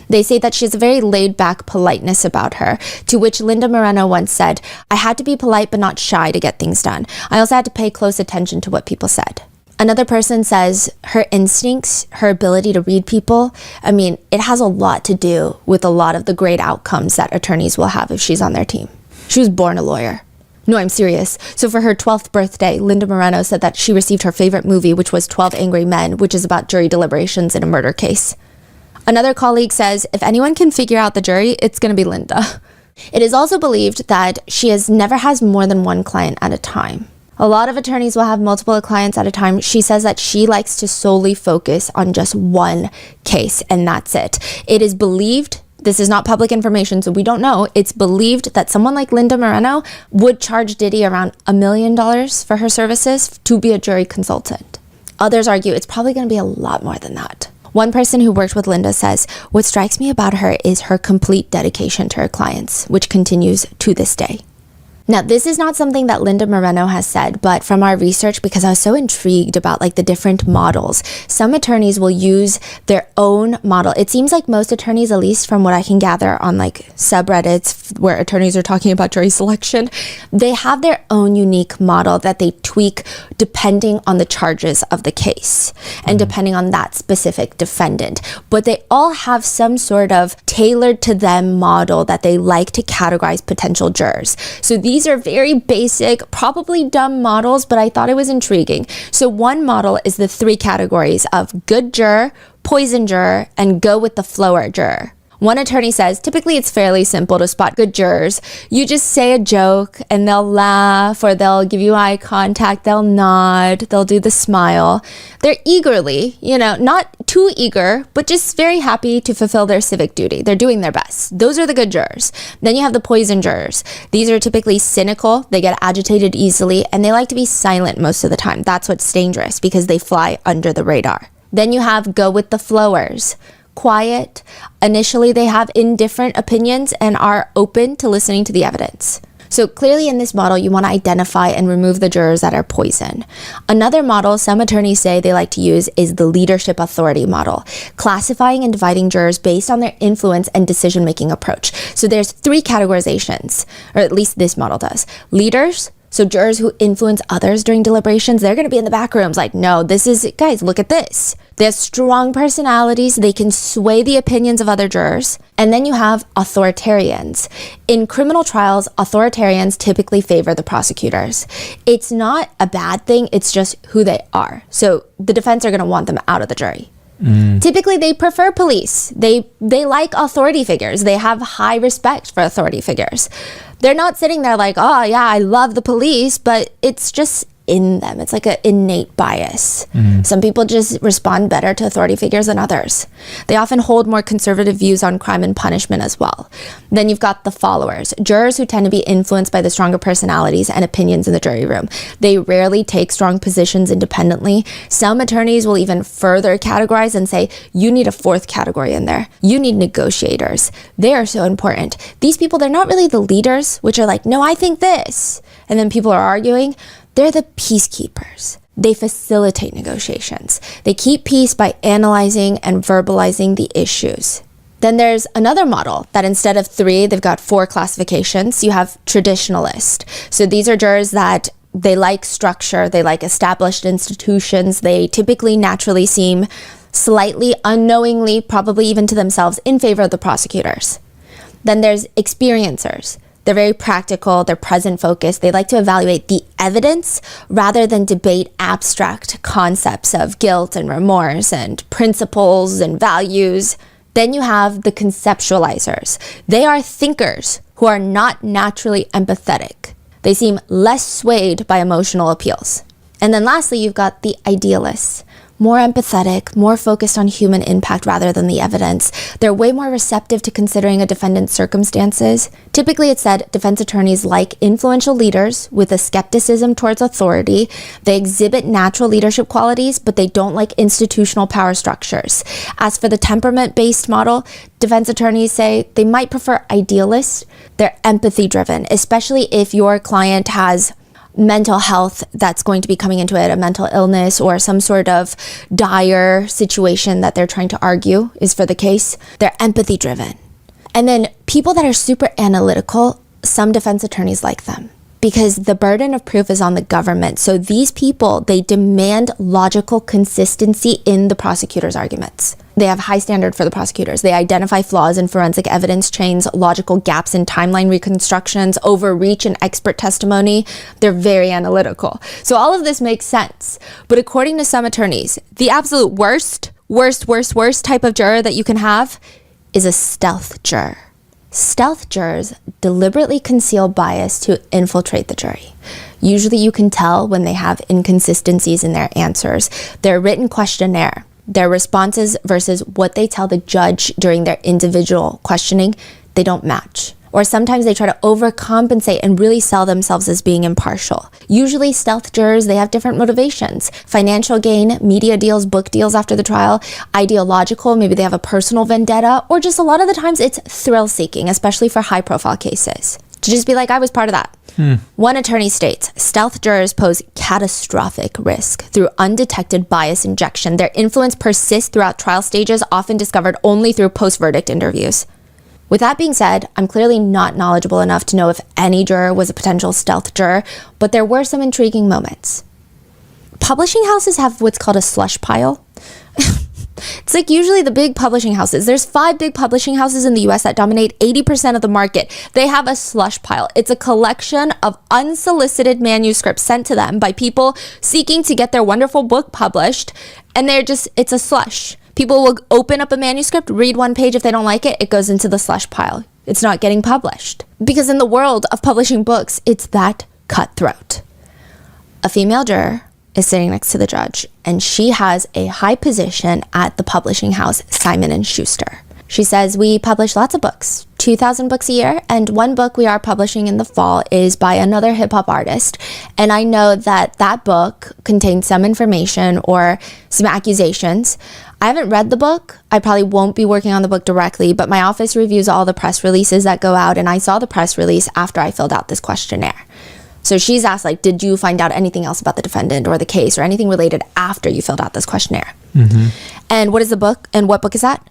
They say that she has a very laid-back politeness about her, to which Linda Moreno once said, "I had to be polite but not shy to get things done. I also had to pay close attention to what people said." Another person says her instincts, her ability to read people, I mean, it has a lot to do with a lot of the great outcomes that attorneys will have if she's on their team. She was born a lawyer. No, I'm serious. So for her 12th birthday, Linda Moreno said that she received her favorite movie, which was 12 Angry Men, which is about jury deliberations in a murder case. Another colleague says, if anyone can figure out the jury, it's going to be Linda. It is also believed that she never has more than one client at a time. A lot of attorneys will have multiple clients at a time. She says that she likes to solely focus on just one case, and that's it. It is believed, this is not public information, so we don't know, it's believed that someone like Linda Moreno would charge Diddy around $1 million for her services to be a jury consultant. Others argue it's probably going to be a lot more than that. One person who worked with Linda says, "What strikes me about her is her complete dedication to her clients, which continues to this day." Now, this is not something that Linda Moreno has said, but from our research, because I was so intrigued about like the different models, some attorneys will use their own model. It seems like most attorneys, at least from what I can gather on like subreddits where attorneys are talking about jury selection, they have their own unique model that they tweak depending on the charges of the case and depending on that specific defendant. But they all have some sort of tailored to them model that they like to categorize potential jurors. So these are very basic, probably dumb models, but I thought it was intriguing. So one model is the 3 categories of good juror, poison juror, and go with the flower juror. One attorney says, typically it's fairly simple to spot good jurors. You just say a joke and they'll laugh or they'll give you eye contact, they'll nod, they'll do the smile. They're eagerly, not too eager, but just very happy to fulfill their civic duty. They're doing their best. Those are the good jurors. Then you have the poison jurors. These are typically cynical, they get agitated easily, and they like to be silent most of the time. That's what's dangerous because they fly under the radar. Then you have go with the flowers. Quiet. Initially, they have indifferent opinions and are open to listening to the evidence. So clearly in this model, you want to identify and remove the jurors that are poison. Another model some attorneys say they like to use is the leadership authority model, classifying and dividing jurors based on their influence and decision-making approach. So there's 3 categorizations, or at least this model does. Leaders, so jurors who influence others during deliberations, they're going to be in the back rooms like, no, guys, look at this. They have strong personalities. They can sway the opinions of other jurors. And then you have authoritarians. In criminal trials, authoritarians typically favor the prosecutors. It's not a bad thing. It's just who they are. So the defense are going to want them out of the jury. Typically, they prefer police. They like authority figures. They have high respect for authority figures. They're not sitting there like, oh, yeah, I love the police, but it's just in them. It's like an innate bias. Some people just respond better to authority figures than others. They often hold more conservative views on crime and punishment as well. Then you've got the followers, jurors who tend to be influenced by the stronger personalities and opinions in the jury room. They rarely take strong positions independently. Some attorneys will even further categorize and say, you need a 4th category in there. You need negotiators. They are so important. These people, they're not really the leaders, which are like, no, I think this. And then people are arguing. They're the peacekeepers. They facilitate negotiations. They keep peace by analyzing and verbalizing the issues. Then there's another model that instead of 3, they've got 4 classifications. You have traditionalist. So these are jurors that they like structure, they like established institutions. They typically naturally seem slightly unknowingly, probably even to themselves, in favor of the prosecutors. Then there's experiencers. They're very practical, they're present focused. They like to evaluate the evidence rather than debate abstract concepts of guilt and remorse and principles and values. Then you have the conceptualizers. They are thinkers who are not naturally empathetic. They seem less swayed by emotional appeals. And then lastly, you've got the idealists. More empathetic, more focused on human impact rather than the evidence. They're way more receptive to considering a defendant's circumstances. Typically, it's said defense attorneys like influential leaders with a skepticism towards authority. They exhibit natural leadership qualities, but they don't like institutional power structures. As for the temperament-based model, defense attorneys say they might prefer idealists. They're empathy-driven, especially if your client has mental health that's going to be coming into it, a mental illness or some sort of dire situation that they're trying to argue is for the case. They're empathy driven. And then people that are super analytical, some defense attorneys like them because the burden of proof is on the government. So these people, they demand logical consistency in the prosecutor's arguments. They have high standard for the prosecutors. They identify flaws in forensic evidence chains, logical gaps in timeline reconstructions, overreach in expert testimony. They're very analytical. So all of this makes sense. But according to some attorneys, the absolute worst type of juror that you can have is a stealth juror. Stealth jurors deliberately conceal bias to infiltrate the jury. Usually you can tell when they have inconsistencies in their answers. Their written questionnaire, their responses versus what they tell the judge during their individual questioning, they don't match. Or sometimes they try to overcompensate and really sell themselves as being impartial. Usually stealth jurors, they have different motivations. Financial gain, media deals, book deals after the trial, ideological, maybe they have a personal vendetta, or just a lot of the times it's thrill seeking, especially for high profile cases. To just be like, I was part of that. One attorney states, stealth jurors pose catastrophic risk through undetected bias injection. Their influence persists throughout trial stages, often discovered only through post-verdict interviews. With that being said, I'm clearly not knowledgeable enough to know if any juror was a potential stealth juror, but there were some intriguing moments. Publishing houses have what's called a slush pile. It's like usually the big publishing houses. There's 5 big publishing houses in the US that dominate 80% of the market. They have a slush pile. It's a collection of unsolicited manuscripts sent to them by people seeking to get their wonderful book published. And it's a slush. People will open up a manuscript, read one page. If they don't like it, it goes into the slush pile. It's not getting published. Because in the world of publishing books, it's that cutthroat. A female juror is sitting next to the judge, and she has a high position at the publishing house, Simon & Schuster. She says, we publish lots of books, 2,000 books a year, and one book we are publishing in the fall is by another hip-hop artist. And I know that that book contains some information or some accusations. I haven't read the book. I probably won't be working on the book directly, but my office reviews all the press releases that go out, and I saw the press release after I filled out this questionnaire. So she's asked, like, did you find out anything else about the defendant or the case or anything related after you filled out this questionnaire? And what is the book and what book is that?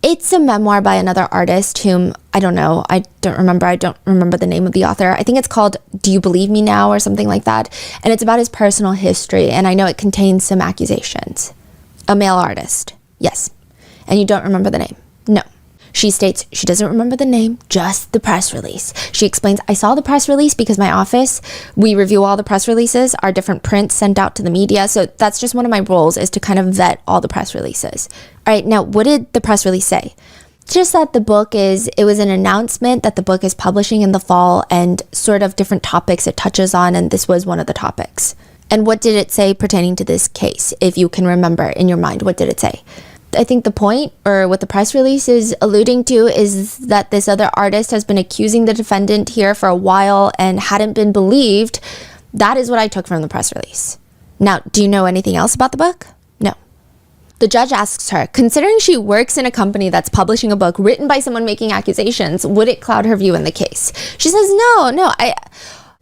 It's a memoir by another artist whom I don't know. I don't remember the name of the author. I think it's called Do You Believe Me Now or something like that. And it's about his personal history. And I know it contains some accusations. A male artist. Yes. And you don't remember the name? No. She states she doesn't remember the name, just the press release. She explains, I saw the press release because my office, we review all the press releases, our different prints sent out to the media. So that's just one of my roles, is to kind of vet all the press releases. All right, now what did the press release say? Just that it was an announcement that the book is publishing in the fall and sort of different topics it touches on, and this was one of the topics. And what did it say pertaining to this case? If you can remember in your mind, what did it say? I think the point, or what the press release is alluding to, is that this other artist has been accusing the defendant here for a while and hadn't been believed. That is what I took from the press release. Now, do you know anything else about the book? No. The judge asks her, considering she works in a company that's publishing a book written by someone making accusations, would it cloud her view in the case? She says, no.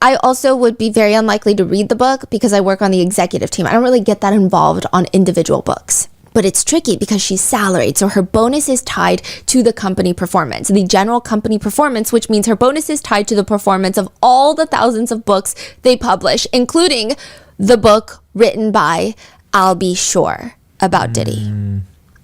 I also would be very unlikely to read the book because I work on the executive team. I don't really get that involved on individual books. But it's tricky because she's salaried, so her bonus is tied to the company performance, the general company performance, which means her bonus is tied to the performance of all the thousands of books they publish, including the book written by I'll Be Sure about Diddy.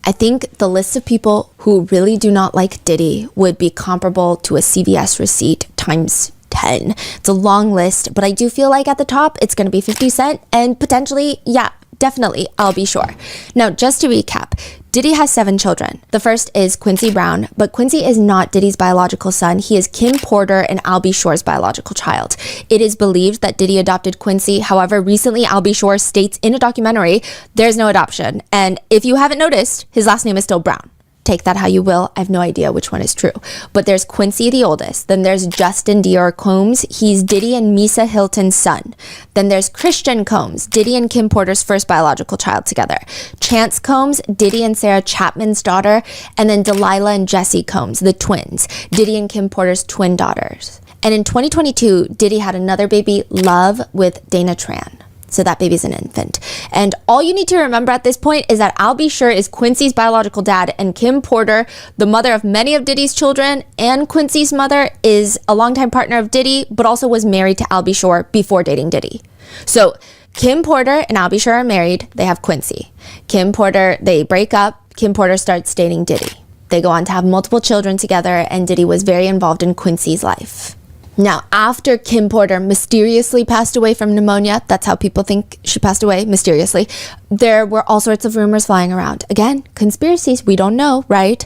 I think the list of people who really do not like Diddy would be comparable to a CVS receipt times 10. It's a long list, but I do feel like at the top, it's going to be 50 Cent and potentially, yeah, definitely, I'll be sure. Now, just to recap, Diddy has 7 children. The first is Quincy Brown, but Quincy is not Diddy's biological son. He is Kim Porter and Al B. Sure's biological child. It is believed that Diddy adopted Quincy. However, recently Al B. Sure states in a documentary, there's no adoption. And if you haven't noticed, his last name is still Brown. Take that how you will. I have no idea which one is true. But there's Quincy, the oldest. Then there's Justin Dior Combs. He's Diddy and Misa Hilton's son. Then there's Christian Combs, Diddy and Kim Porter's first biological child together. Chance Combs, Diddy and Sarah Chapman's daughter. And then Delilah and Jesse Combs, the twins, Diddy and Kim Porter's twin daughters. And in 2022, Diddy had another baby, Love, with Dana Tran. So that baby's an infant. And all you need to remember at this point is that Al B. Sure is Quincy's biological dad, and Kim Porter, the mother of many of Diddy's children, and Quincy's mother, is a longtime partner of Diddy, but also was married to Al B. Sure before dating Diddy. So Kim Porter and Al B. Sure are married. They have Quincy. Kim Porter, they break up. Kim Porter starts dating Diddy. They go on to have multiple children together, and Diddy was very involved in Quincy's life. Now, after Kim Porter mysteriously passed away from pneumonia, that's how people think she passed away, mysteriously, there were all sorts of rumors flying around. Again, conspiracies, we don't know, right?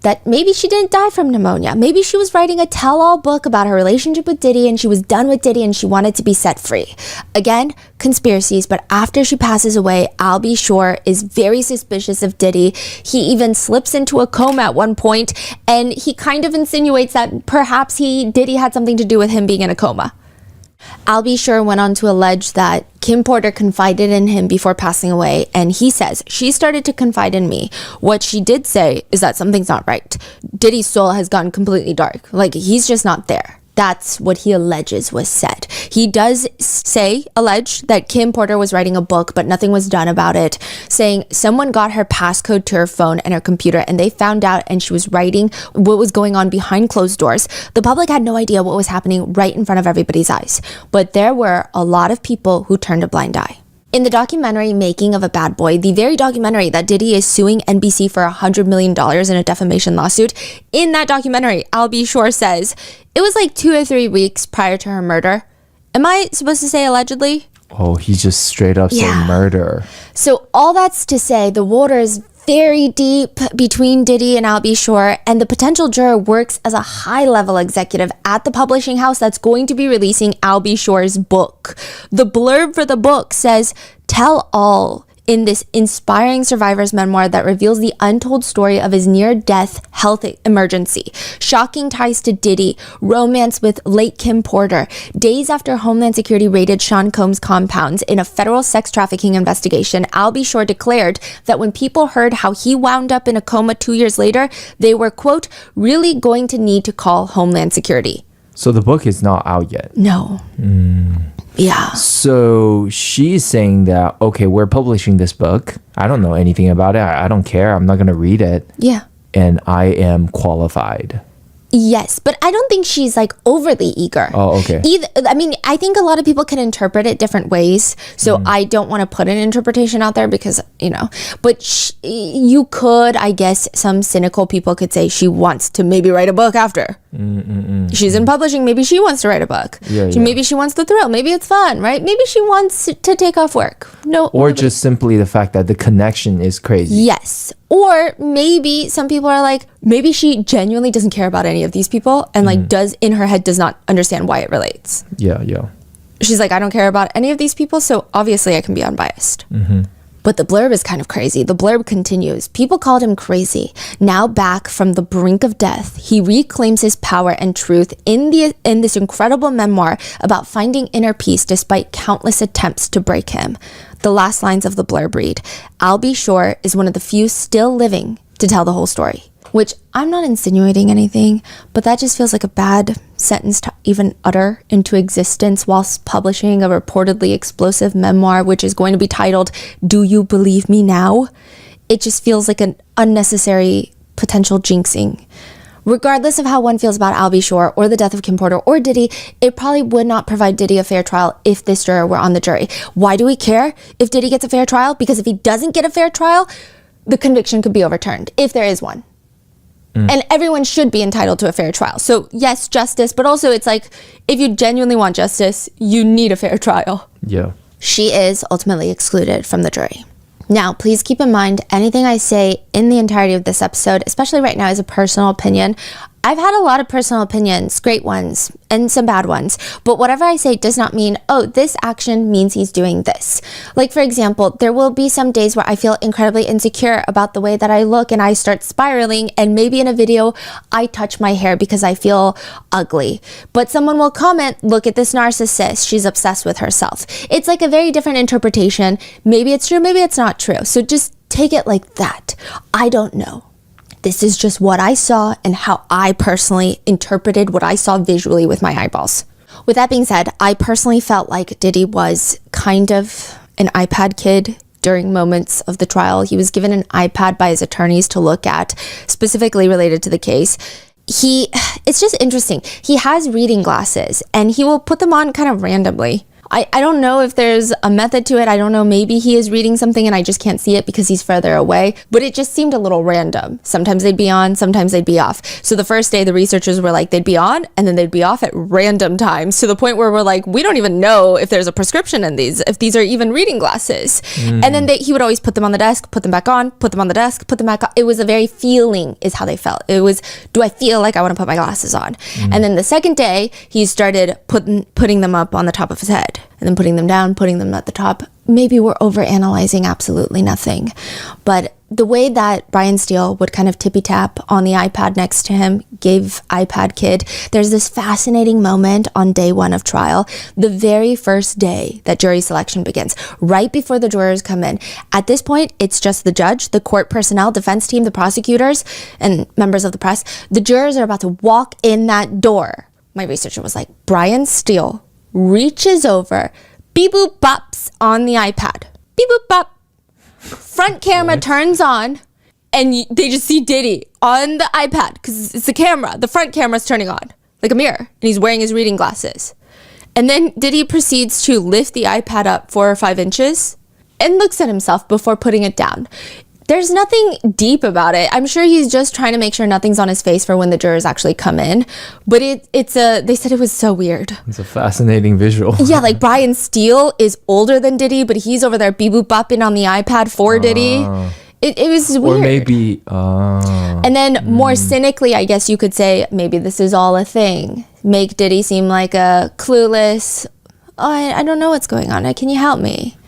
That maybe she didn't die from pneumonia. Maybe she was writing a tell-all book about her relationship with Diddy and she was done with Diddy and she wanted to be set free. Again, conspiracies, but after she passes away, Al B. Sure is very suspicious of Diddy. He even slips into a coma at one point and he kind of insinuates that perhaps Diddy had something to do with him being in a coma. Al B. Sure went on to allege that Kim Porter confided in him before passing away, and he says, she started to confide in me. What she did say is that something's not right. Diddy's soul has gone completely dark. Like, he's just not there. That's what he alleges was said. He does allege that Kim Porter was writing a book, but nothing was done about it, saying someone got her passcode to her phone and her computer, and they found out, and she was writing what was going on behind closed doors. The public had no idea what was happening right in front of everybody's eyes, but there were a lot of people who turned a blind eye. In the documentary Making of a Bad Boy, the very documentary that Diddy is suing NBC for $100 million in a defamation lawsuit, in that documentary, Al B. Sure says, it was like 2 or 3 weeks prior to her murder. Am I supposed to say allegedly? Oh, he just straight up said murder. So all that's to say, the water is very deep between Diddy and Al B. Sure, and the potential juror works as a high-level executive at the publishing house that's going to be releasing Al B. Sure's book. The blurb for the book says, "Tell all," in this inspiring survivor's memoir that reveals the untold story of his near-death health emergency, shocking ties to Diddy, romance with late Kim Porter, days after Homeland Security raided Sean Combs' compounds in a federal sex trafficking investigation. Al B. Sure declared that when people heard how he wound up in a coma 2 years later, they were, quote, really going to need to call Homeland Security. So the book is not out yet? No. Yeah. So she's saying that, okay, we're publishing this book. I don't know anything about it. I don't care. I'm not going to read it. Yeah. And I am qualified. Yes, but I don't think she's like overly eager. Oh, okay. I think a lot of people can interpret it different ways. So I don't want to put an interpretation out there because, but you could, I guess, some cynical people could say she wants to maybe write a book after. She's in publishing. Maybe she wants to write a book. Maybe she wants the thrill. Maybe it's fun, right? Maybe she wants to take off work. Or just simply the fact that the connection is crazy. Yes. Or maybe some people are like, maybe she genuinely doesn't care about any of these people and in her head does not understand why it relates. Yeah. She's like, I don't care about any of these people, so obviously I can be unbiased. But the blurb is kind of crazy. The blurb continues. People called him crazy. Now back from the brink of death, he reclaims his power and truth in this incredible memoir about finding inner peace despite countless attempts to break him. The last lines of the blurb read, Al B. Sure is one of the few still living to tell the whole story. Which, I'm not insinuating anything, but that just feels like a bad sentence to even utter into existence whilst publishing a reportedly explosive memoir, which is going to be titled, Do You Believe Me Now? It just feels like an unnecessary potential jinxing. Regardless of how one feels about Al B. Sure or the death of Kim Porter or Diddy, it probably would not provide Diddy a fair trial if this juror were on the jury. Why do we care if Diddy gets a fair trial? Because if he doesn't get a fair trial, the conviction could be overturned, if there is one. And everyone should be entitled to a fair trial. So yes, justice, but also it's like, if you genuinely want justice, you need a fair trial. Yeah. She is ultimately excluded from the jury. Now, please keep in mind, anything I say in the entirety of this episode, especially right now, is a personal opinion. I've had a lot of personal opinions, great ones, and some bad ones. But whatever I say does not mean, oh, this action means he's doing this. Like, for example, there will be some days where I feel incredibly insecure about the way that I look and I start spiraling. And maybe in a video, I touch my hair because I feel ugly. But someone will comment, look at this narcissist. She's obsessed with herself. It's like a very different interpretation. Maybe it's true, maybe it's not true. So just take it like that. I don't know. This is just what I saw and how I personally interpreted what I saw visually with my eyeballs. With that being said, I personally felt like Diddy was kind of an iPad kid during moments of the trial. He was given an iPad by his attorneys to look at, specifically related to the case. It's just interesting. He has reading glasses and he will put them on kind of randomly. I don't know if there's a method to it. I don't know. Maybe he is reading something and I just can't see it because he's further away. But it just seemed a little random. Sometimes they'd be on, sometimes they'd be off. So the first day, the researchers were like, they'd be on and then they'd be off at random times, to the point where we're like, we don't even know if there's a prescription in these, if these are even reading glasses. And then he would always put them on the desk, put them back on, put them on the desk, put them back on. It was a very feeling is how they felt. It was, do I feel like I want to put my glasses on? And then the second day, he started putting them up on the top of his head. And then putting them down, putting them at the top. Maybe we're overanalyzing absolutely nothing. But the way that Brian Steele would kind of tippy tap on the iPad next to him gave iPad kid. There's this fascinating moment on day one of trial, the very first day that jury selection begins, right before the jurors come in. At this point, it's just the judge, the court personnel, defense team, the prosecutors, and members of the press. The jurors are about to walk in that door. My researcher was like, Brian Steele reaches over, beep boop bops on the iPad. Beep boop bop. Front camera turns on, and they just see Diddy on the iPad because it's the camera. The front camera's turning on like a mirror, and he's wearing his reading glasses. And then Diddy proceeds to lift the iPad up 4 or 5 inches and looks at himself before putting it down. There's nothing deep about it. I'm sure he's just trying to make sure nothing's on his face for when the jurors actually come in. But they said it was so weird. It's a fascinating visual. Yeah, like Brian Steele is older than Diddy, but he's over there beep-boop bopping on the iPad for Diddy. It was weird. Or maybe... and then more cynically, I guess you could say, maybe this is all a thing. Make Diddy seem like a clueless, I don't know what's going on. Can you help me?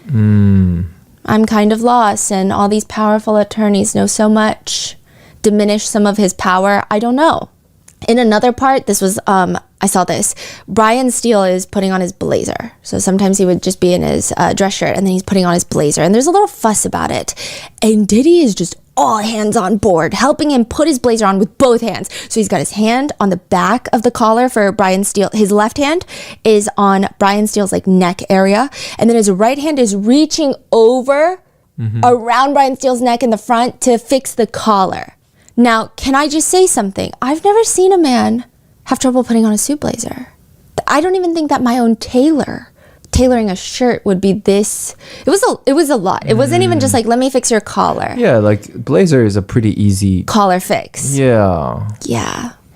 I'm kind of lost, and all these powerful attorneys know so much. Diminish some of his power. I don't know. In another part, this was, I saw this. Brian Steele is putting on his blazer. So sometimes he would just be in his dress shirt, and then he's putting on his blazer. And there's a little fuss about it. And Diddy is just all hands on board, helping him put his blazer on with both hands. So he's got his hand on the back of the collar for Brian Steele. His left hand is on Brian Steele's like neck area. And then his right hand is reaching over around Brian Steele's neck in the front to fix the collar. Now, can I just say something? I've never seen a man have trouble putting on a suit blazer. I don't even think that my own tailoring a shirt would be this. It was a lot. It wasn't even just like, let me fix your collar. Yeah, like blazer is a pretty easy collar fix. Yeah.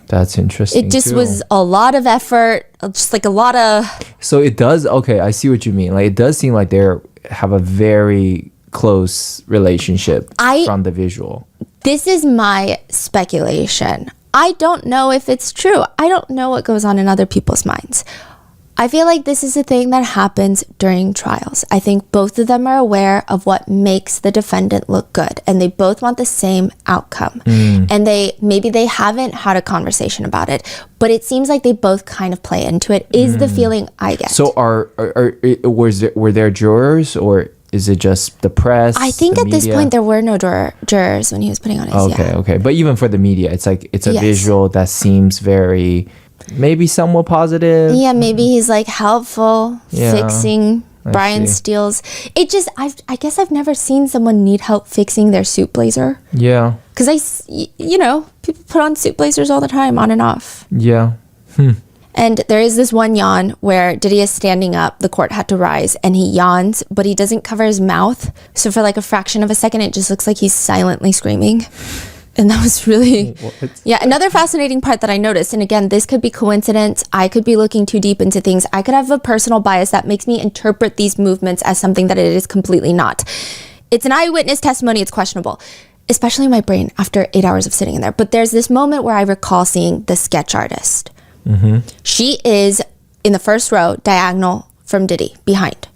That's interesting. It just was a lot of effort, just like a lot of. So it does. Okay, I see what you mean. Like it does seem like they have a very close relationship from the visual. This is my speculation. I don't know if it's true. I don't know what goes on in other people's minds. I feel like this is a thing that happens during trials. I think both of them are aware of what makes the defendant look good, and they both want the same outcome. And maybe they haven't had a conversation about it, but it seems like they both kind of play into it, is the feeling I get. So were there jurors, or is it just the press? I think at this point there were no jurors when he was putting on his. Okay. But even for the media, it's like it's a visual that seems very maybe somewhat positive. Yeah, maybe he's like helpful fixing Brian Steele's. It just I guess I've never seen someone need help fixing their suit blazer. Yeah. Because people put on suit blazers all the time, on and off. Yeah. And there is this one yawn where Diddy is standing up, the court had to rise, and he yawns, but he doesn't cover his mouth. So for like a fraction of a second, it just looks like he's silently screaming. And that was really, another fascinating part that I noticed. And again, this could be coincidence. I could be looking too deep into things. I could have a personal bias that makes me interpret these movements as something that it is completely not. It's an eyewitness testimony. It's questionable, especially in my brain after 8 hours of sitting in there. But there's this moment where I recall seeing the sketch artist. She is in the first row, diagonal from Diddy, behind.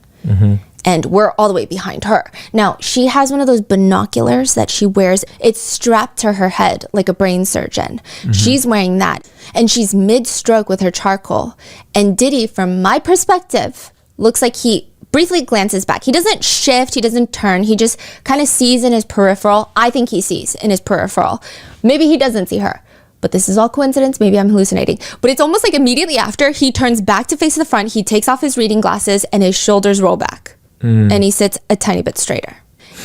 And we're all the way behind her. Now, she has one of those binoculars that she wears. It's strapped to her head like a brain surgeon. She's wearing that. And she's mid-stroke with her charcoal. And Diddy, from my perspective, looks like he briefly glances back. He doesn't shift. He doesn't turn. He just kind of sees in his peripheral. I think he sees in his peripheral. Maybe he doesn't see her. But this is all coincidence. Maybe I'm hallucinating. But it's almost like immediately after, he turns back to face the front. He takes off his reading glasses and his shoulders roll back. And he sits a tiny bit straighter.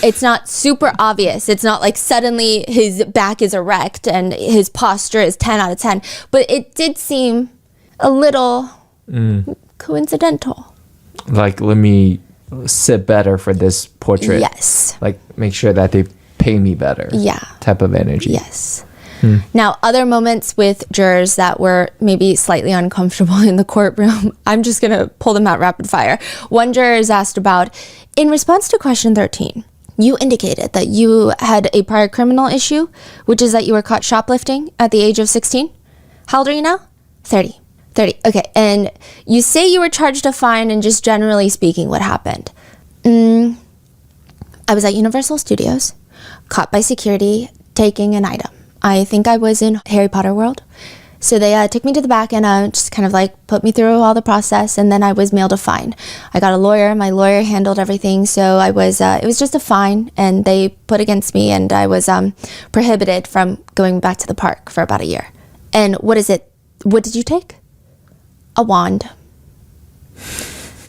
It's not super obvious. It's not like suddenly his back is erect and his posture is 10 out of 10. But it did seem a little coincidental. Like, let me sit better for this portrait. Yes. Like, make sure that they pay me better. Yeah. Type of energy. Yes. Now, other moments with jurors that were maybe slightly uncomfortable in the courtroom, I'm just going to pull them out rapid fire. One juror is asked about, in response to question 13, you indicated that you had a prior criminal issue, which is that you were caught shoplifting at the age of 16. How old are you now? 30. Okay. And you say you were charged a fine, and just generally speaking, what happened? I was at Universal Studios, caught by security, taking an item. I think I was in Harry Potter World. So they took me to the back and just kind of like put me through all the process, and then I was mailed a fine. I got a lawyer. My lawyer handled everything. So I was, it was just a fine, and they put against me, and I was prohibited from going back to the park for about a year. And what is it? What did you take? A wand.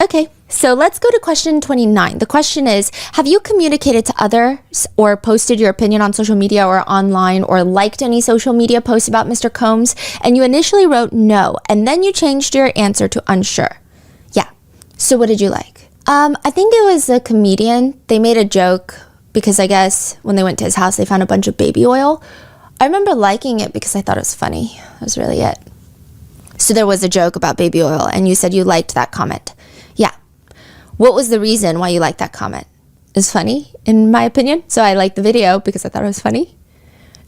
Okay. So let's go to question 29. The question is, have you communicated to others or posted your opinion on social media or online or liked any social media posts about Mr. Combs? And you initially wrote no, and then you changed your answer to unsure. Yeah. So what did you like? I think it was a comedian. They made a joke because I guess when they went to his house, they found a bunch of baby oil. I remember liking it because I thought it was funny. That was really it. So there was a joke about baby oil, and you said you liked that comment. Yeah. What was the reason why you liked that comment? It's funny, in my opinion. So I liked the video because I thought it was funny.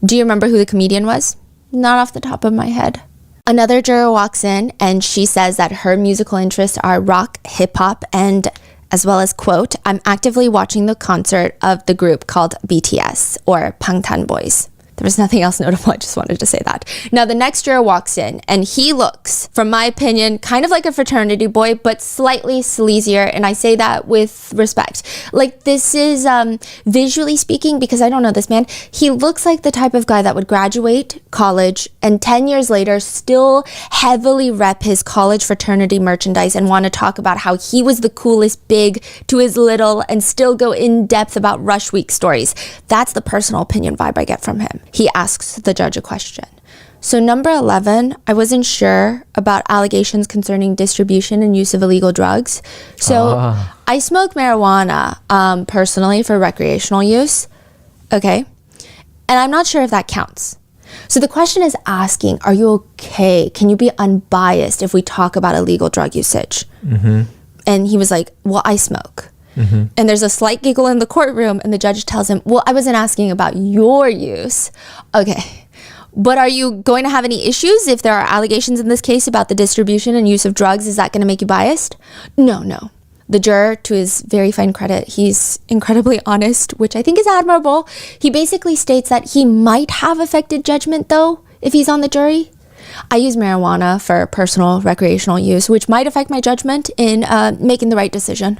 Do you remember who the comedian was? Not off the top of my head. Another juror walks in, and she says that her musical interests are rock, hip hop, and as well as, quote, I'm actively watching the concert of the group called BTS, or Bangtan Boys. There was nothing else notable. I just wanted to say that. Now, the next juror walks in, and he looks, from my opinion, kind of like a fraternity boy, but slightly sleazier. And I say that with respect. Like, this is, visually speaking, because I don't know this man, he looks like the type of guy that would graduate college and 10 years later still heavily rep his college fraternity merchandise and want to talk about how he was the coolest big to his little and still go in depth about Rush Week stories. That's the personal opinion vibe I get from him. He asks the judge a question. So number 11, I wasn't sure about allegations concerning distribution and use of illegal drugs. So I smoke marijuana personally for recreational use. Okay. And I'm not sure if that counts. So the question is asking, are you okay? Can you be unbiased if we talk about illegal drug usage? And he was like, well, I smoke. And there's a slight giggle in the courtroom, and the judge tells him, well, I wasn't asking about your use. Okay. But are you going to have any issues if there are allegations in this case about the distribution and use of drugs? Is that going to make you biased? No. The juror, to his very fine credit, he's incredibly honest, which I think is admirable. He basically states that he might have affected judgment, though, if he's on the jury. I use marijuana for personal recreational use, which might affect my judgment in making the right decision.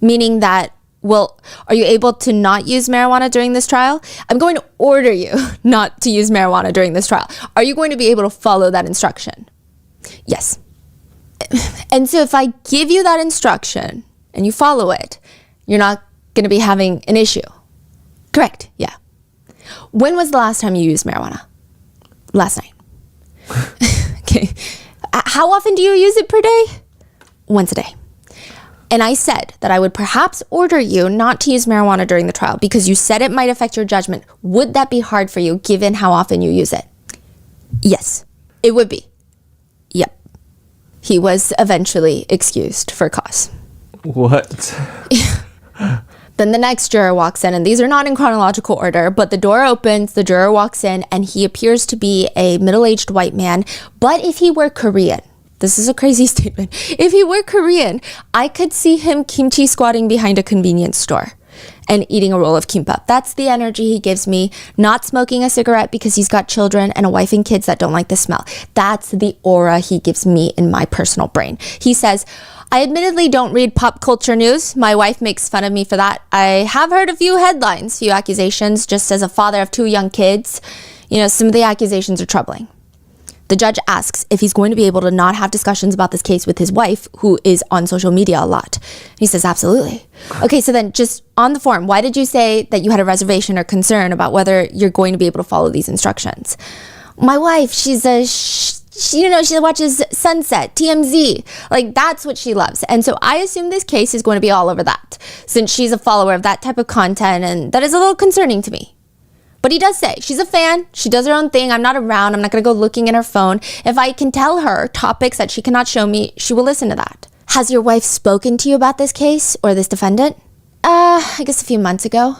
Meaning that, well, are you able to not use marijuana during this trial? I'm going to order you not to use marijuana during this trial. Are you going to be able to follow that instruction? Yes. And so if I give you that instruction and you follow it, you're not going to be having an issue. Correct. Yeah. When was the last time you used marijuana? Last night. Okay. How often do you use it per day? Once a day. And I said that I would perhaps order you not to use marijuana during the trial because you said it might affect your judgment. Would that be hard for you given how often you use it? Yes, it would be. Yep. He was eventually excused for cause. What? Then the next juror walks in, and these are not in chronological order, but the door opens, the juror walks in, and he appears to be a middle-aged white man. But if he were Korean, this is a crazy statement. If he were Korean, I could see him kimchi squatting behind a convenience store and eating a roll of kimbap. That's the energy he gives me. Not smoking a cigarette because he's got children and a wife and kids that don't like the smell. That's the aura he gives me in my personal brain. He says, I admittedly don't read pop culture news. My wife makes fun of me for that. I have heard a few headlines, few accusations, just as a father of 2 young kids. You know, some of the accusations are troubling. The judge asks if he's going to be able to not have discussions about this case with his wife, who is on social media a lot. He says, absolutely. Okay, so then just on the form, why did you say that you had a reservation or concern about whether you're going to be able to follow these instructions? My wife, she watches Sunset, TMZ. Like, that's what she loves. And so I assume this case is going to be all over that, since she's a follower of that type of content, and that is a little concerning to me. But he does say she's a fan. She does her own thing. I'm not around. I'm not going to go looking in her phone. If I can tell her topics that she cannot show me, she will listen to that. Has your wife spoken to you about this case or this defendant? I guess a few months ago.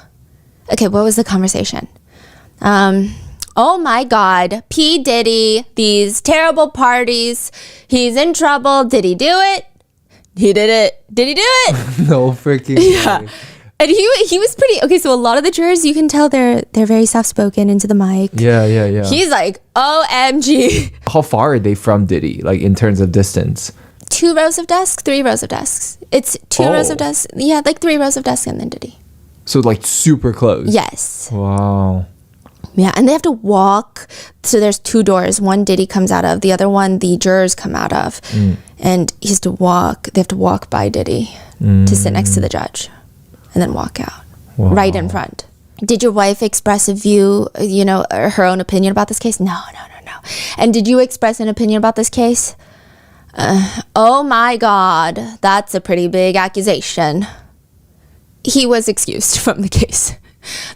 Okay, what was the conversation? Oh my God, P. Diddy, these terrible parties. He's in trouble. Did he do it? He did it. Did he do it? No freaking Yeah. way. And he was pretty okay. So a lot of the jurors, you can tell they're very soft spoken into the mic. Yeah. He's like, OMG. How far are they from Diddy, like in terms of distance? 2 rows of desks, 3 rows of desks. It's 2 rows of desks. Yeah, like 3 rows of desks and then Diddy. So like super close. Yes. Wow. Yeah, and they have to walk. So there's 2 doors. One Diddy comes out of, the other one the jurors come out of. And he has to walk. They have to walk by Diddy to sit next to the judge and then walk out right in front. Did your wife express a view, or her own opinion about this case? No. And did you express an opinion about this case? Oh my God, that's a pretty big accusation. He was excused from the case.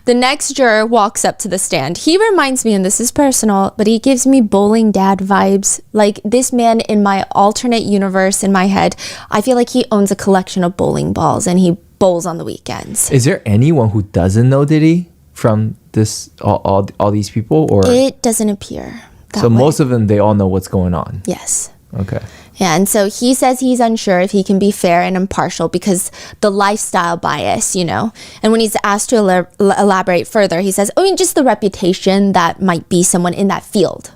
The next juror walks up to the stand. He reminds me, and this is personal, but he gives me bowling dad vibes. Like, this man in my alternate universe in my head, I feel like he owns a collection of bowling balls and he bowls on the weekends. Is there anyone who doesn't know Diddy from this all these people, or it doesn't appear that so way. most of them, they all know what's going on? Yes. Okay. Yeah, and so he says he's unsure if he can be fair and impartial because the lifestyle bias, And when he's asked to elaborate further, he says, just the reputation that might be someone in that field.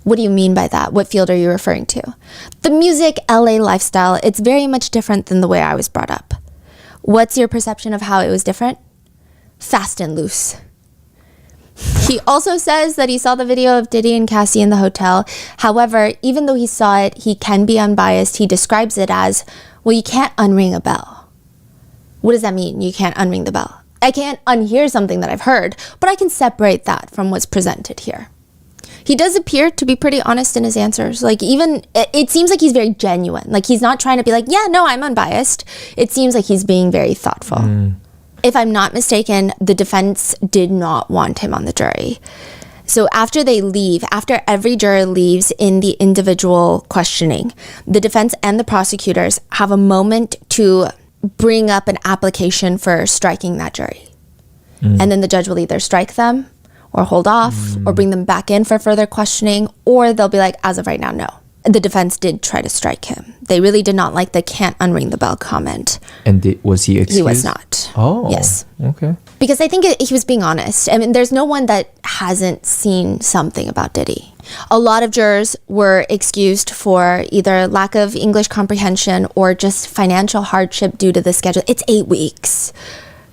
What do you mean by that? What field are you referring to? The music LA lifestyle, it's very much different than the way I was brought up. What's your perception of how it was different? Fast and loose. He also says that he saw the video of Diddy and Cassie in the hotel. However, even though he saw it, he can be unbiased. He describes it as, well, you can't unring a bell. What does that mean? You can't unring the bell. I can't unhear something that I've heard, but I can separate that from what's presented here. He does appear to be pretty honest in his answers. Like, even, it seems like he's very genuine. Like, he's not trying to be like, yeah, no, I'm unbiased. It seems like he's being very thoughtful. If I'm not mistaken, the defense did not want him on the jury. So after every juror leaves in the individual questioning, the defense and the prosecutors have a moment to bring up an application for striking that jury. And then the judge will either strike them or hold off or bring them back in for further questioning, or they'll be like, as of right now, no. The defense did try to strike him. They really did not like the can't unring the bell comment. And was he excused? He was not. Oh. Yes. Okay. Because I think he was being honest. I mean, there's no one that hasn't seen something about Diddy. A lot of jurors were excused for either lack of English comprehension or just financial hardship due to the schedule. It's 8 weeks.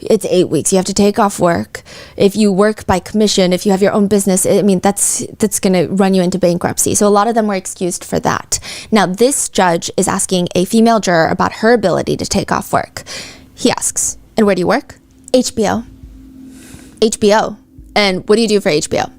It's 8 weeks. You have to take off work. If you work by commission, if you have your own business, I mean, that's going to run you into bankruptcy. So a lot of them were excused for that. Now, this judge is asking a female juror about her ability to take off work. He asks, and where do you work? HBO. HBO. And what do you do for HBO?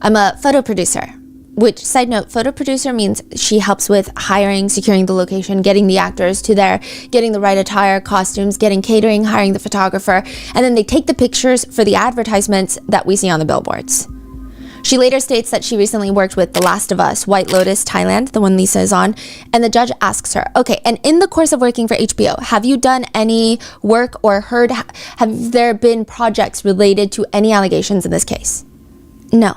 I'm a photo producer. Which, side note, photo producer means she helps with hiring, securing the location, getting the actors to there, getting the right attire, costumes, getting catering, hiring the photographer, and then they take the pictures for the advertisements that we see on the billboards. She later states that she recently worked with The Last of Us, White Lotus, Thailand, the one Lisa is on, and the judge asks her, okay, and in the course of working for HBO, have you done any work or have there been projects related to any allegations in this case? No.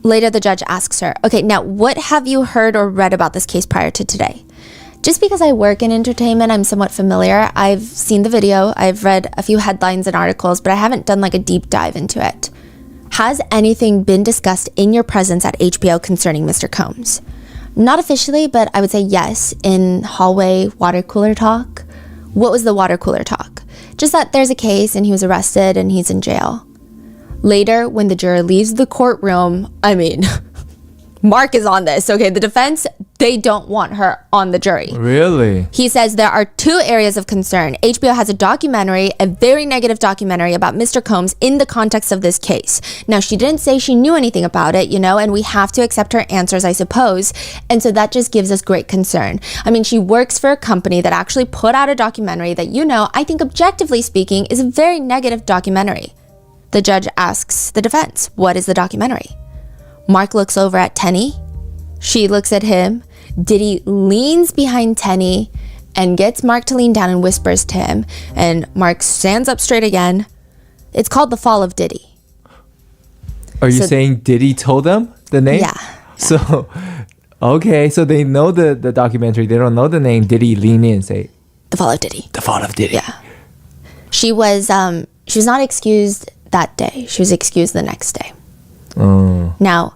Later, the judge asks her, okay, now what have you heard or read about this case prior to today? Just because I work in entertainment, I'm somewhat familiar. I've seen the video, I've read a few headlines and articles, but I haven't done like a deep dive into it. Has anything been discussed in your presence at HBO concerning Mr. Combs? Not officially, but I would say yes, in hallway water cooler talk. What was the water cooler talk? Just that there's a case and he was arrested and he's in jail. Later, when the juror leaves the courtroom, I mean, Mark is on this, okay? The defense, they don't want her on the jury. Really? He says there are two areas of concern. HBO has a documentary, a very negative documentary about Mr. Combs in the context of this case. Now, she didn't say she knew anything about it, and we have to accept her answers, I suppose. And so that just gives us great concern. I mean, she works for a company that actually put out a documentary that, I think objectively speaking, is a very negative documentary. The judge asks the defense, what is the documentary? Mark looks over at Tenny. She looks at him. Diddy leans behind Tenny and gets Mark to lean down and whispers to him. And Mark stands up straight again. It's called The Fall of Diddy. Are you saying Diddy told them the name? Yeah. So, okay, so they know the documentary. They don't know the name. Diddy lean in and say, The Fall of Diddy. The Fall of Diddy. Yeah. She was not excused that day. She was excused the next day. Now,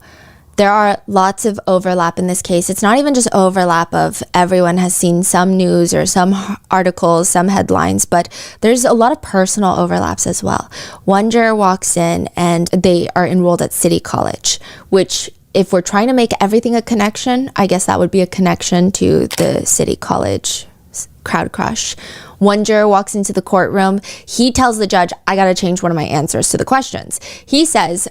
there are lots of overlap in this case. It's not even just overlap of everyone has seen some news or some articles, some headlines, but there's a lot of personal overlaps as well. One juror walks in and they are enrolled at City College, which if we're trying to make everything a connection, I guess that would be a connection to the City College crowd crush. One juror walks into the courtroom. He tells the judge, I got to change one of my answers to the questions. He says,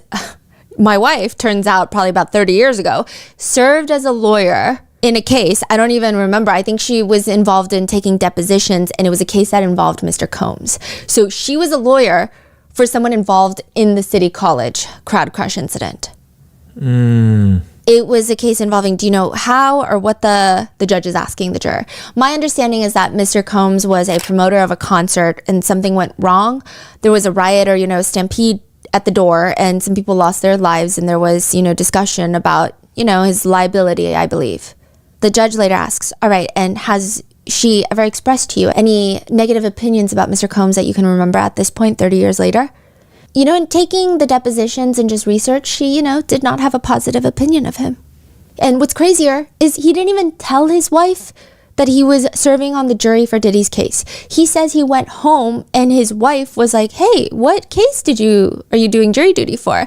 my wife, turns out probably about 30 years ago, served as a lawyer in a case. I don't even remember. I think she was involved in taking depositions, and it was a case that involved Mr. Combs. So she was a lawyer for someone involved in the City College crowd crush incident. It was a case involving, do you know how or what the judge is asking the juror? My understanding is that Mr. Combs was a promoter of a concert and something went wrong. There was a riot or, a stampede at the door and some people lost their lives and there was, discussion about, his liability, I believe. The judge later asks, all right, and has she ever expressed to you any negative opinions about Mr. Combs that you can remember at this point, 30 years later? In taking the depositions and just research, she, did not have a positive opinion of him. And what's crazier is he didn't even tell his wife that he was serving on the jury for Diddy's case. He says he went home and his wife was like, hey, what case are you doing jury duty for?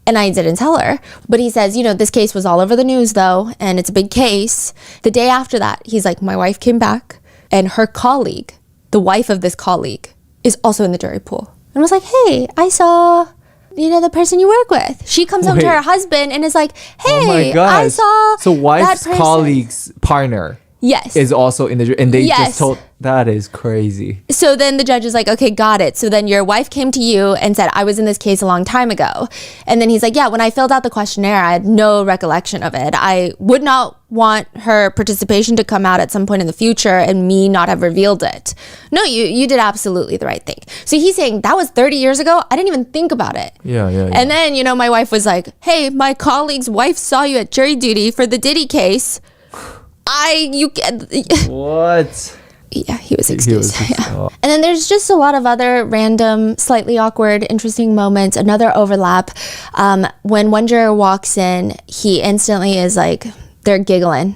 And I didn't tell her. But he says, this case was all over the news though, and it's a big case. The day after that, he's like, my wife came back and her colleague, the wife of this colleague, is also in the jury pool. And was like, hey, I saw, the person you work with. She comes home to her husband and is like, hey, I saw So wife's colleague's partner is also in the jury. And they just told, that is crazy. So then the judge is like, okay, got it. So then your wife came to you and said, I was in this case a long time ago. And then he's like, yeah, when I filled out the questionnaire, I had no recollection of it. I would not want her participation to come out at some point in the future and me not have revealed it. No, you did absolutely the right thing. So he's saying that was 30 years ago. I didn't even think about it. Yeah. And then, my wife was like, hey, my colleague's wife saw you at jury duty for the Diddy case. What? Yeah, he was excused. And then there's just a lot of other random, slightly awkward, interesting moments. Another overlap. When one juror walks in, he instantly is like, they're giggling.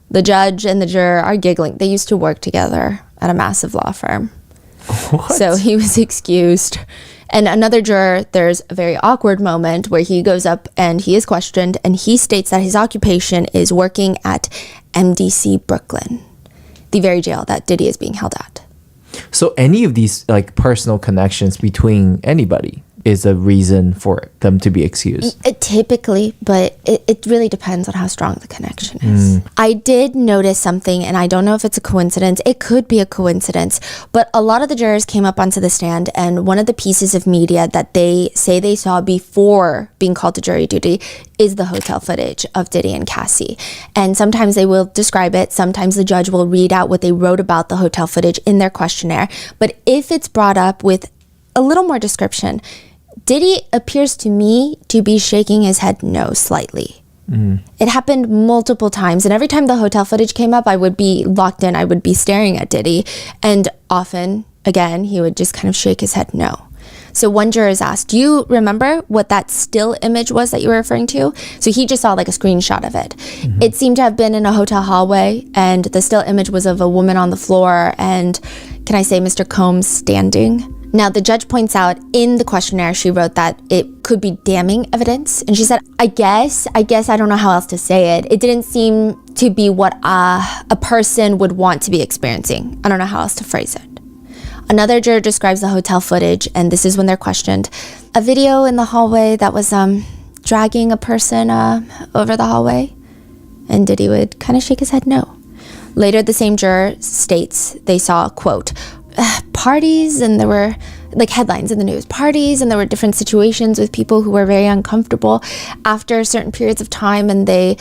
The judge and the juror are giggling. They used to work together at a massive law firm. What? So he was excused. And another juror, there's a very awkward moment where he goes up and he is questioned and he states that his occupation is working at MDC Brooklyn, the very jail that Diddy is being held at. So any of these personal connections between anybody, is a reason for them to be excused. Typically, but it really depends on how strong the connection is. I did notice something, and I don't know if it's a coincidence. It could be a coincidence, but a lot of the jurors came up onto the stand, and one of the pieces of media that they say they saw before being called to jury duty is the hotel footage of Diddy and Cassie. And sometimes they will describe it. Sometimes the judge will read out what they wrote about the hotel footage in their questionnaire. But if it's brought up with a little more description, Diddy appears to me to be shaking his head no slightly. It happened multiple times, and every time the hotel footage came up, I would be locked in. I would be staring at Diddy, and often, again, he would just kind of shake his head no. So one juror is asked, do you remember what that still image was that you were referring to? So he just saw like a screenshot of it. It seemed to have been in a hotel hallway, and the still image was of a woman on the floor, and can I say Mr. Combs standing? Now, the judge points out in the questionnaire, she wrote that it could be damning evidence. And she said, I guess I don't know how else to say it. It didn't seem to be what a person would want to be experiencing. I don't know how else to phrase it. Another juror describes the hotel footage, and this is when they're questioned. A video in the hallway that was dragging a person over the hallway. And Diddy would kind of shake his head no. Later, the same juror states they saw, quote, parties, and there were like headlines in the news, parties, and there were different situations with people who were very uncomfortable after certain periods of time, and they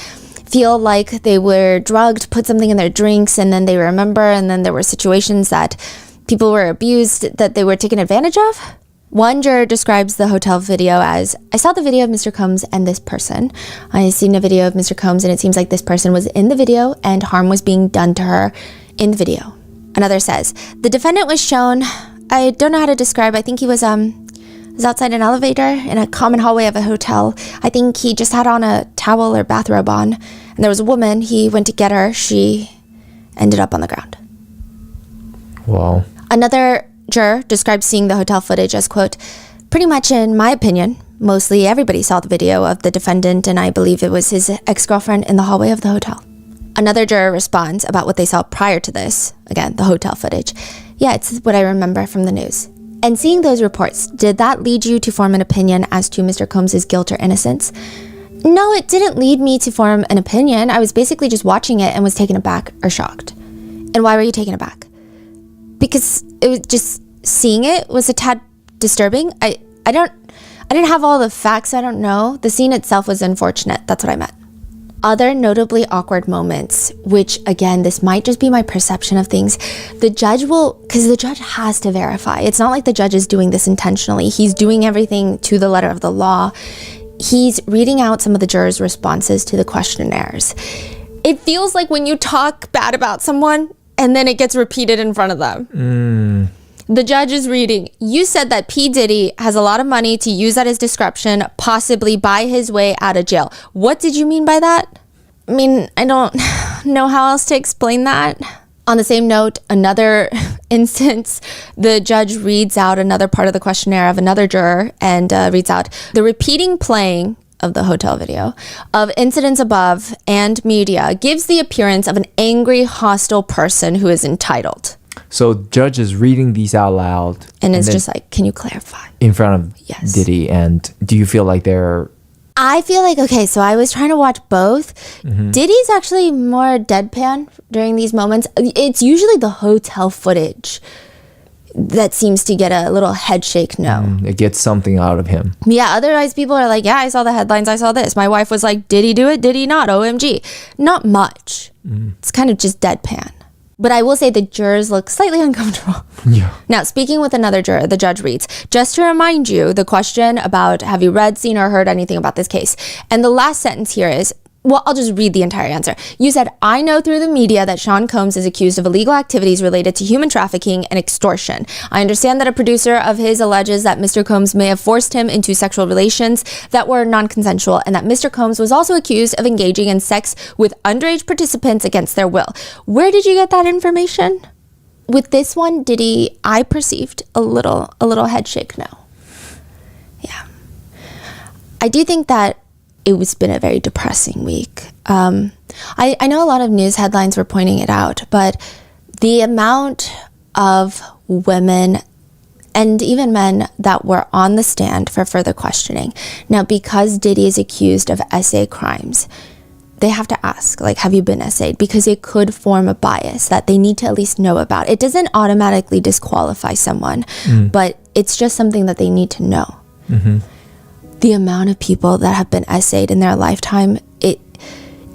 feel like they were drugged, put something in their drinks, and then they remember, and then there were situations that people were abused, that they were taken advantage of. One juror describes the hotel video as, I saw the video of Mr. Combs and this person. I seen a video of Mr. Combs, and it seems like this person was in the video and harm was being done to her in the video. Another says, the defendant was shown, I don't know how to describe, I think he was outside an elevator in a common hallway of a hotel. I think he just had on a towel or bathrobe on, and there was a woman, he went to get her, she ended up on the ground. Wow. Another Juror describes seeing the hotel footage as, quote, pretty much in my opinion, mostly everybody saw the video of the defendant, and I believe it was his ex-girlfriend in the hallway of the hotel. Another juror responds about what they saw prior to this, again, the hotel footage. Yeah, it's what I remember from the news. And seeing those reports, did that lead you to form an opinion as to Mr. Combs' guilt or innocence? No, it didn't lead me to form an opinion. I was basically just watching it and was taken aback or shocked. And why were you taken aback? Because it was just seeing it was a tad disturbing. I didn't have all the facts. I don't know. The scene itself was unfortunate. That's what I meant. Other notably awkward moments, which again, this might just be my perception of things. The judge because the judge has to verify. It's not like the judge is doing this intentionally. He's doing everything to the letter of the law. He's reading out some of the jurors' responses to the questionnaires. It feels like when you talk bad about someone and then it gets repeated in front of them. The judge is reading, you said that P. Diddy has a lot of money to use at his discretion, possibly buy his way out of jail. What did you mean by that? I mean, I don't know how else to explain that. On the same note, another instance, the judge reads out another part of the questionnaire of another juror and reads out the repeating playing of the hotel video of incidents above and media gives the appearance of an angry, hostile person who is entitled. So judge is reading these out loud. And it's just like, can you clarify? In front of Diddy. And do you feel like they're... I feel like, okay, so I was trying to watch both. Diddy's actually more deadpan during these moments. It's usually the hotel footage that seems to get a little head shake no. It gets something out of him. Yeah, otherwise people are like, yeah, I saw the headlines, I saw this. My wife was like, did he do it? Did he not? OMG. Not much. It's kind of just deadpan. But I will say the jurors look slightly uncomfortable. Yeah. Now, speaking with another juror, the judge reads, just to remind you, the question about have you read, seen, or heard anything about this case? And the last sentence here is, well, I'll just read the entire answer. You said, I know through the media that Sean Combs is accused of illegal activities related to human trafficking and extortion. I understand that a producer of his alleges that Mr. Combs may have forced him into sexual relations that were non-consensual, and that Mr. Combs was also accused of engaging in sex with underage participants against their will. Where did you get that information? With this one, I perceived a little head shake no. Yeah. I do think that it's been a very depressing week. I know a lot of news headlines were pointing it out, but the amount of women and even men that were on the stand for further questioning. Now, because Diddy is accused of essay crimes, they have to ask, like, have you been essayed? Because it could form a bias that they need to at least know about. It doesn't automatically disqualify someone, but it's just something that they need to know. The amount of people that have been essayed in their lifetime, it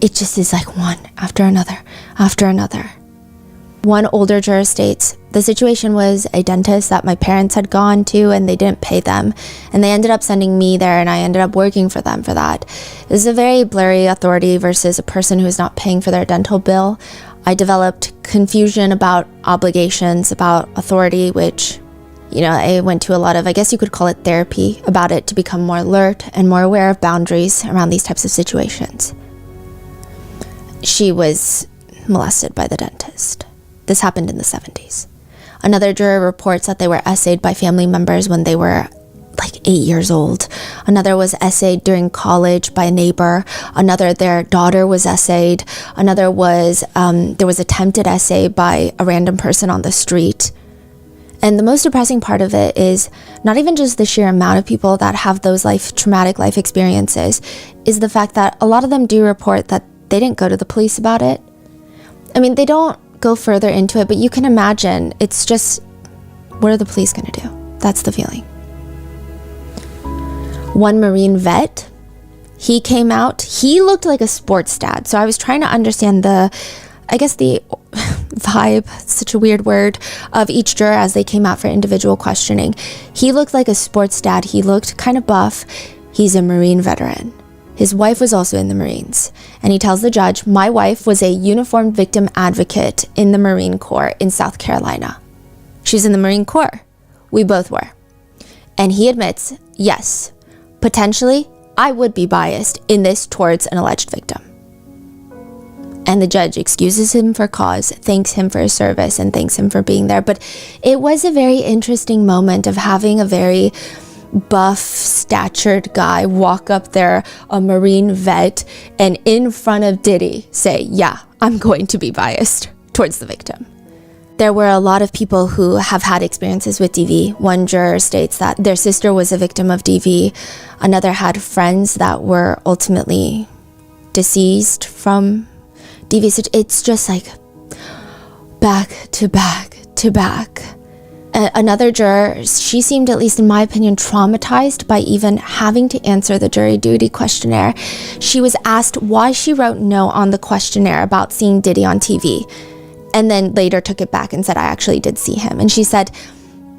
just is like one after another, after another. One older juror states, the situation was a dentist that my parents had gone to and they didn't pay them. And they ended up sending me there and I ended up working for them for that. It was a very blurry authority versus a person who is not paying for their dental bill. I developed confusion about obligations, about authority, which, you know, I went to a lot of, I guess you could call it therapy about it to become more alert and more aware of boundaries around these types of situations. She was molested by the dentist. This happened in the 70s. Another juror reports that they were essayed by family members when they were like 8 years old. Another was essayed during college by a neighbor. Another, their daughter was essayed. Another was, there was attempted essay by a random person on the street. And the most depressing part of it is not even just the sheer amount of people that have those traumatic life experiences, is the fact that a lot of them do report that they didn't go to the police about it. I mean, they don't go further into it, but you can imagine, it's just, what are the police going to do? That's the feeling. One Marine vet, he came out, he looked like a sports dad. So I was trying to understand the vibe, such a weird word, of each juror as they came out for individual questioning. He looked like a sports dad. He looked kind of buff. He's a Marine veteran. His wife was also in the Marines. And he tells the judge, my wife was a uniformed victim advocate in the Marine Corps in South Carolina. She's in the Marine Corps. We both were. And he admits, yes, potentially, I would be biased in this towards an alleged victim. And the judge excuses him for cause, thanks him for his service, and thanks him for being there. But it was a very interesting moment of having a very buff, statured guy walk up there, a Marine vet, and in front of Diddy say, yeah, I'm going to be biased towards the victim. There were a lot of people who have had experiences with DV. One juror states that their sister was a victim of DV. Another had friends that were ultimately deceased from DV. It's just like back to back to back. Another juror, she seemed, at least in my opinion, traumatized by even having to answer the jury duty questionnaire. She was asked why she wrote no on the questionnaire about seeing Diddy on TV, and then later took it back and said, I actually did see him. And she said,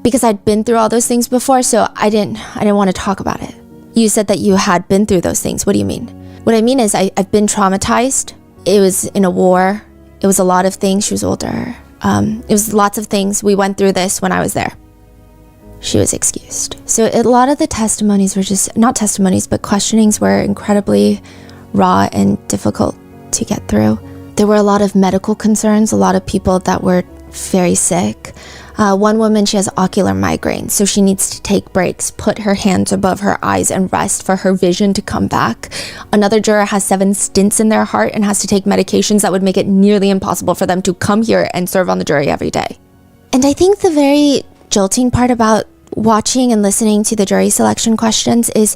because I'd been through all those things before, so I didn't want to talk about it. You said that you had been through those things. What do you mean? What I mean is I've been traumatized. It was in a war. It was a lot of things. She was older. It was lots of things. We went through this when I was there. She was excused. So a lot of the testimonies were just, not testimonies, but questionings were incredibly raw and difficult to get through. There were a lot of medical concerns, a lot of people that were very sick. One woman, she has ocular migraine, so she needs to take breaks, put her hands above her eyes and rest for her vision to come back. Another juror has 7 stents in their heart and has to take medications that would make it nearly impossible for them to come here and serve on the jury every day. And I think the very jolting part about watching and listening to the jury selection questions is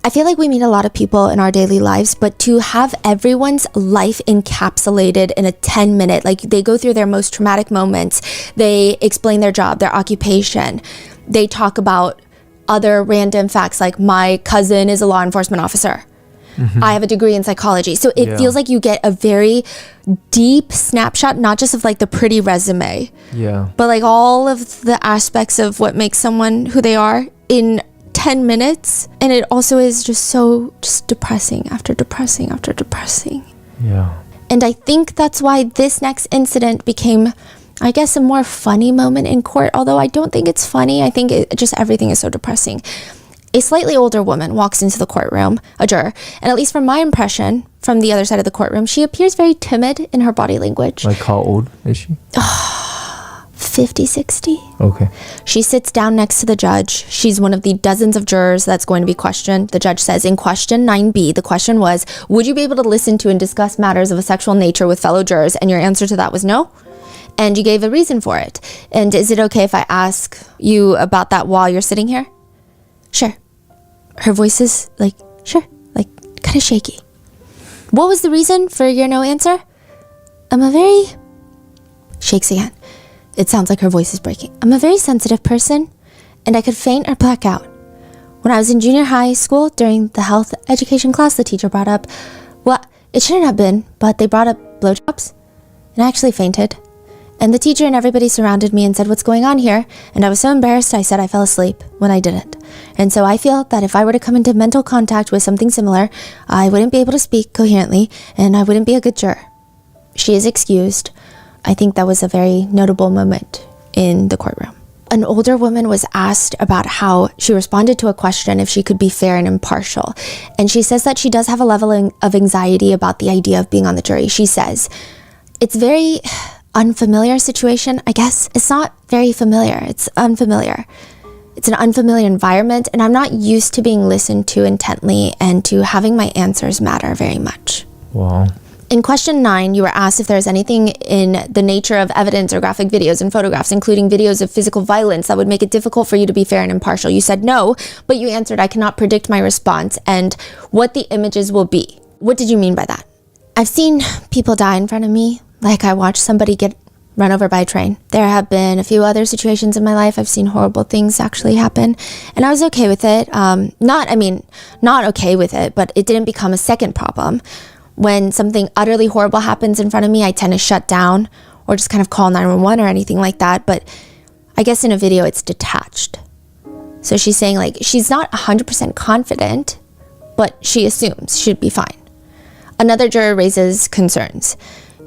I feel like we meet a lot of people in our daily lives, but to have everyone's life encapsulated in a 10-minute, like they go through their most traumatic moments, they explain their job, their occupation, they talk about other random facts like my cousin is a law enforcement officer. I have a degree in psychology. So it feels like you get a very deep snapshot, not just of like the pretty resume, but like all of the aspects of what makes someone who they are in 10 minutes. And it also is just depressing after depressing after depressing. And I think that's why this next incident became, I guess, a more funny moment in court, although I don't think it's funny. I think everything is so depressing. A slightly older woman walks into the courtroom, a juror, and at least from my impression from the other side of the courtroom, she appears very timid in her body language. Like how old is she? 50, 60. Okay. She sits down next to the judge. She's one of the dozens of jurors that's going to be questioned. The judge says in question 9B, the question was, would you be able to listen to and discuss matters of a sexual nature with fellow jurors? And your answer to that was no. And you gave a reason for it. And is it okay if I ask you about that while you're sitting here? Sure. Her voice is like, sure, like kind of shaky. What was the reason for your no answer? Shakes again. It sounds like her voice is breaking. I'm a very sensitive person, and I could faint or black out. When I was in junior high school, during the health education class, the teacher brought up, well, it shouldn't have been, but they brought up blowjobs, and I actually fainted. And the teacher and everybody surrounded me and said, what's going on here? And I was so embarrassed, I said I fell asleep when I didn't. And so I feel that if I were to come into mental contact with something similar, I wouldn't be able to speak coherently, and I wouldn't be a good juror. She is excused. I think that was a very notable moment in the courtroom. An older woman was asked about how she responded to a question if she could be fair and impartial. And she says that she does have a level of anxiety about the idea of being on the jury. She says, it's very unfamiliar situation, I guess. It's not very familiar. It's unfamiliar. It's an unfamiliar environment, and I'm not used to being listened to intently and to having my answers matter very much. Wow. In question 9, you were asked if there's anything in the nature of evidence or graphic videos and photographs, including videos of physical violence, that would make it difficult for you to be fair and impartial. You said no, but you answered, I cannot predict my response and what the images will be. What did you mean by that? I've seen people die in front of me, like I watched somebody get run over by a train. There have been a few other situations in my life. I've seen horrible things actually happen, and I was okay with it. Not okay with it, but it didn't become a second problem. When something utterly horrible happens in front of me, I tend to shut down or just kind of call 911 or anything like that. But I guess in a video, it's detached. So she's saying like, she's not 100% confident, but she assumes she'd be fine. Another juror raises concerns.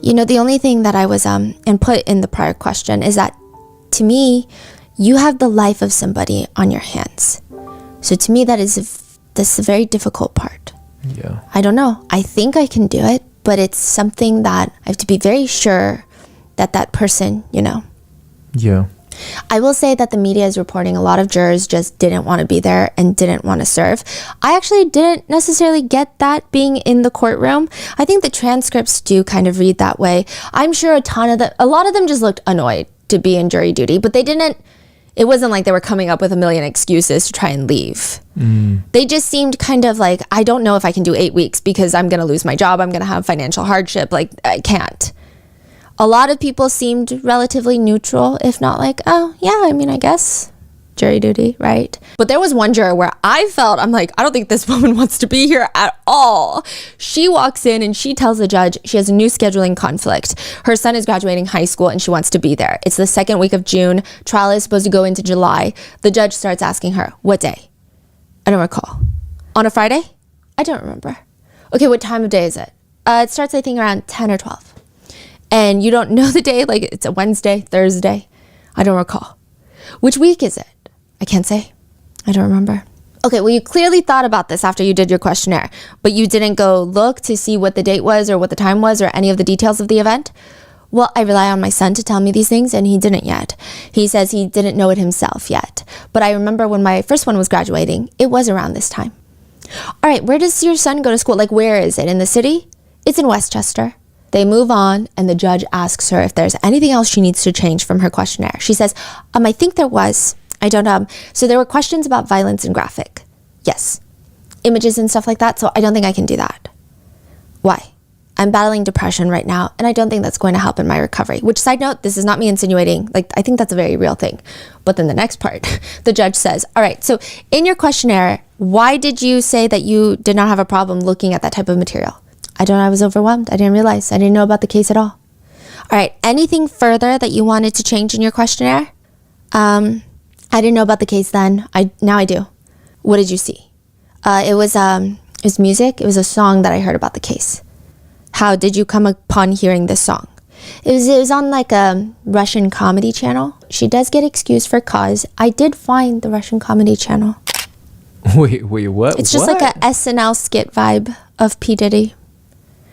You know, the only thing that I was input in the prior question is that to me, you have the life of somebody on your hands. So to me, that's a very difficult part. Yeah. I don't know. I think I can do it, but it's something that I have to be very sure that person, you know. Yeah. I will say that the media is reporting a lot of jurors just didn't want to be there and didn't want to serve. I actually didn't necessarily get that being in the courtroom. I think the transcripts do kind of read that way. I'm sure a lot of them just looked annoyed to be in jury duty, but it wasn't like they were coming up with a million excuses to try and leave. They just seemed kind of like, I don't know if I can do 8 weeks because I'm going to lose my job. I'm going to have financial hardship. Like, I can't. A lot of people seemed relatively neutral, if not like, oh, yeah, I mean, I guess jury duty, right? But there was one juror where I'm like, I don't think this woman wants to be here at all. She walks in and she tells the judge she has a new scheduling conflict. Her son is graduating high school and she wants to be there. It's the second week of June. Trial is supposed to go into July. The judge starts asking her, what day? I don't recall. On a Friday? I don't remember. Okay, what time of day is it? It starts, I think, around 10 or 12. And you don't know the day, like it's a Wednesday, Thursday. I don't recall. Which week is it? I can't say. I don't remember. Okay, well, you clearly thought about this after you did your questionnaire, but you didn't go look to see what the date was or what the time was or any of the details of the event? Well, I rely on my son to tell me these things, and he didn't yet. He says he didn't know it himself yet. But I remember when my first one was graduating, it was around this time. All right, where does your son go to school? Like, where is it? In the city? It's in Westchester. They move on, and the judge asks her if there's anything else she needs to change from her questionnaire. She says, I think there was. I don't, so there were questions about violence and graphic. Yes. Images and stuff like that, so I don't think I can do that. Why? I'm battling depression right now, and I don't think that's going to help in my recovery. Which, side note, this is not me insinuating, like, I think that's a very real thing. But then the next part, the judge says, all right, so in your questionnaire, why did you say that you did not have a problem looking at that type of material? I was overwhelmed. I didn't realize. I didn't know about the case at all. All right, anything further that you wanted to change in your questionnaire? I didn't know about the case then. Now I do. What did you see? It was music. It was a song that I heard about the case. How did you come upon hearing this song? It was on like a Russian comedy channel. She does get excused for cause. I did find the Russian comedy channel. Wait, what? It's just like a SNL skit vibe of P. Diddy.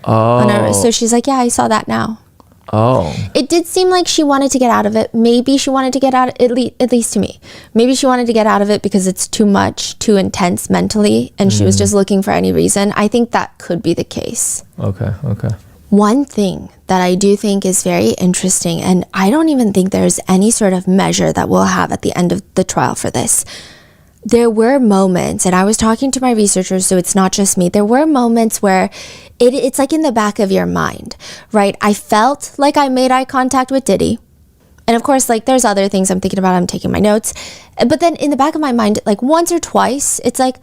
Oh. So she's like, yeah, I saw that now. Oh. It did seem like she wanted to get out of it. Maybe she wanted to get out, at least to me. Maybe she wanted to get out of it because it's too much, too intense mentally, and she was just looking for any reason. I think that could be the case. Okay. One thing that I do think is very interesting, and I don't even think there's any sort of measure that we'll have at the end of the trial for this. There were moments, and I was talking to my researchers, so it's not just me. There were moments where it's like in the back of your mind, right? I felt like I made eye contact with Diddy. And of course, like there's other things I'm thinking about. I'm taking my notes. But then in the back of my mind, like once or twice, it's like,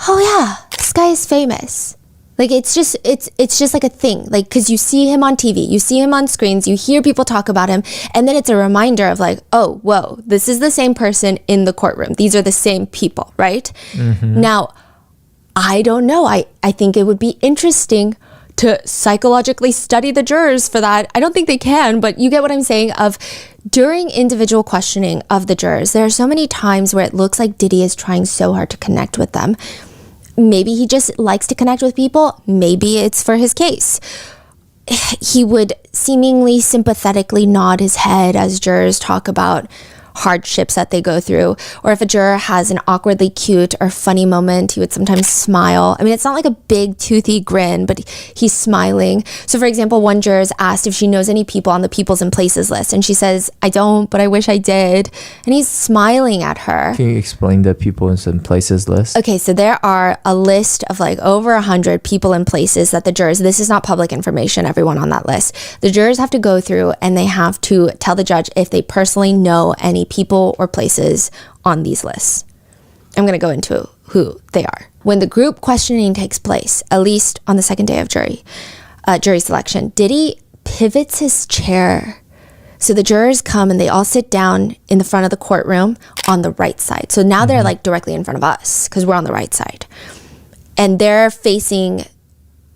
oh yeah, this guy is famous. Like it's just like a thing, like because you see him on TV, you see him on screens, you hear people talk about him, and then it's a reminder of like, oh, whoa, this is the same person in the courtroom. These are the same people, right? Mm-hmm. Now, I don't know. I think it would be interesting to psychologically study the jurors for that. I don't think they can, but you get what I'm saying of during individual questioning of the jurors, there are so many times where it looks like Diddy is trying so hard to connect with them. Maybe he just likes to connect with people. Maybe it's for his case. He would seemingly sympathetically nod his head as jurors talk about hardships that they go through. Or if a juror has an awkwardly cute or funny moment, he would sometimes smile. I mean, it's not like a big toothy grin, but he's smiling. So for example, one juror is asked if she knows any people on the peoples and places list. And she says, I don't, but I wish I did. And he's smiling at her. Can you explain the peoples and places list? Okay, so there are a list of like over 100 people and places that the jurors, this is not public information, everyone on that list. The jurors have to go through and they have to tell the judge if they personally know any people or places on these lists. I'm going to go into who they are. When the group questioning takes place, at least on the second day of jury selection, Diddy pivots his chair. So the jurors come and they all sit down in the front of the courtroom on the right side. So now they're like directly in front of us because we're on the right side. And they're facing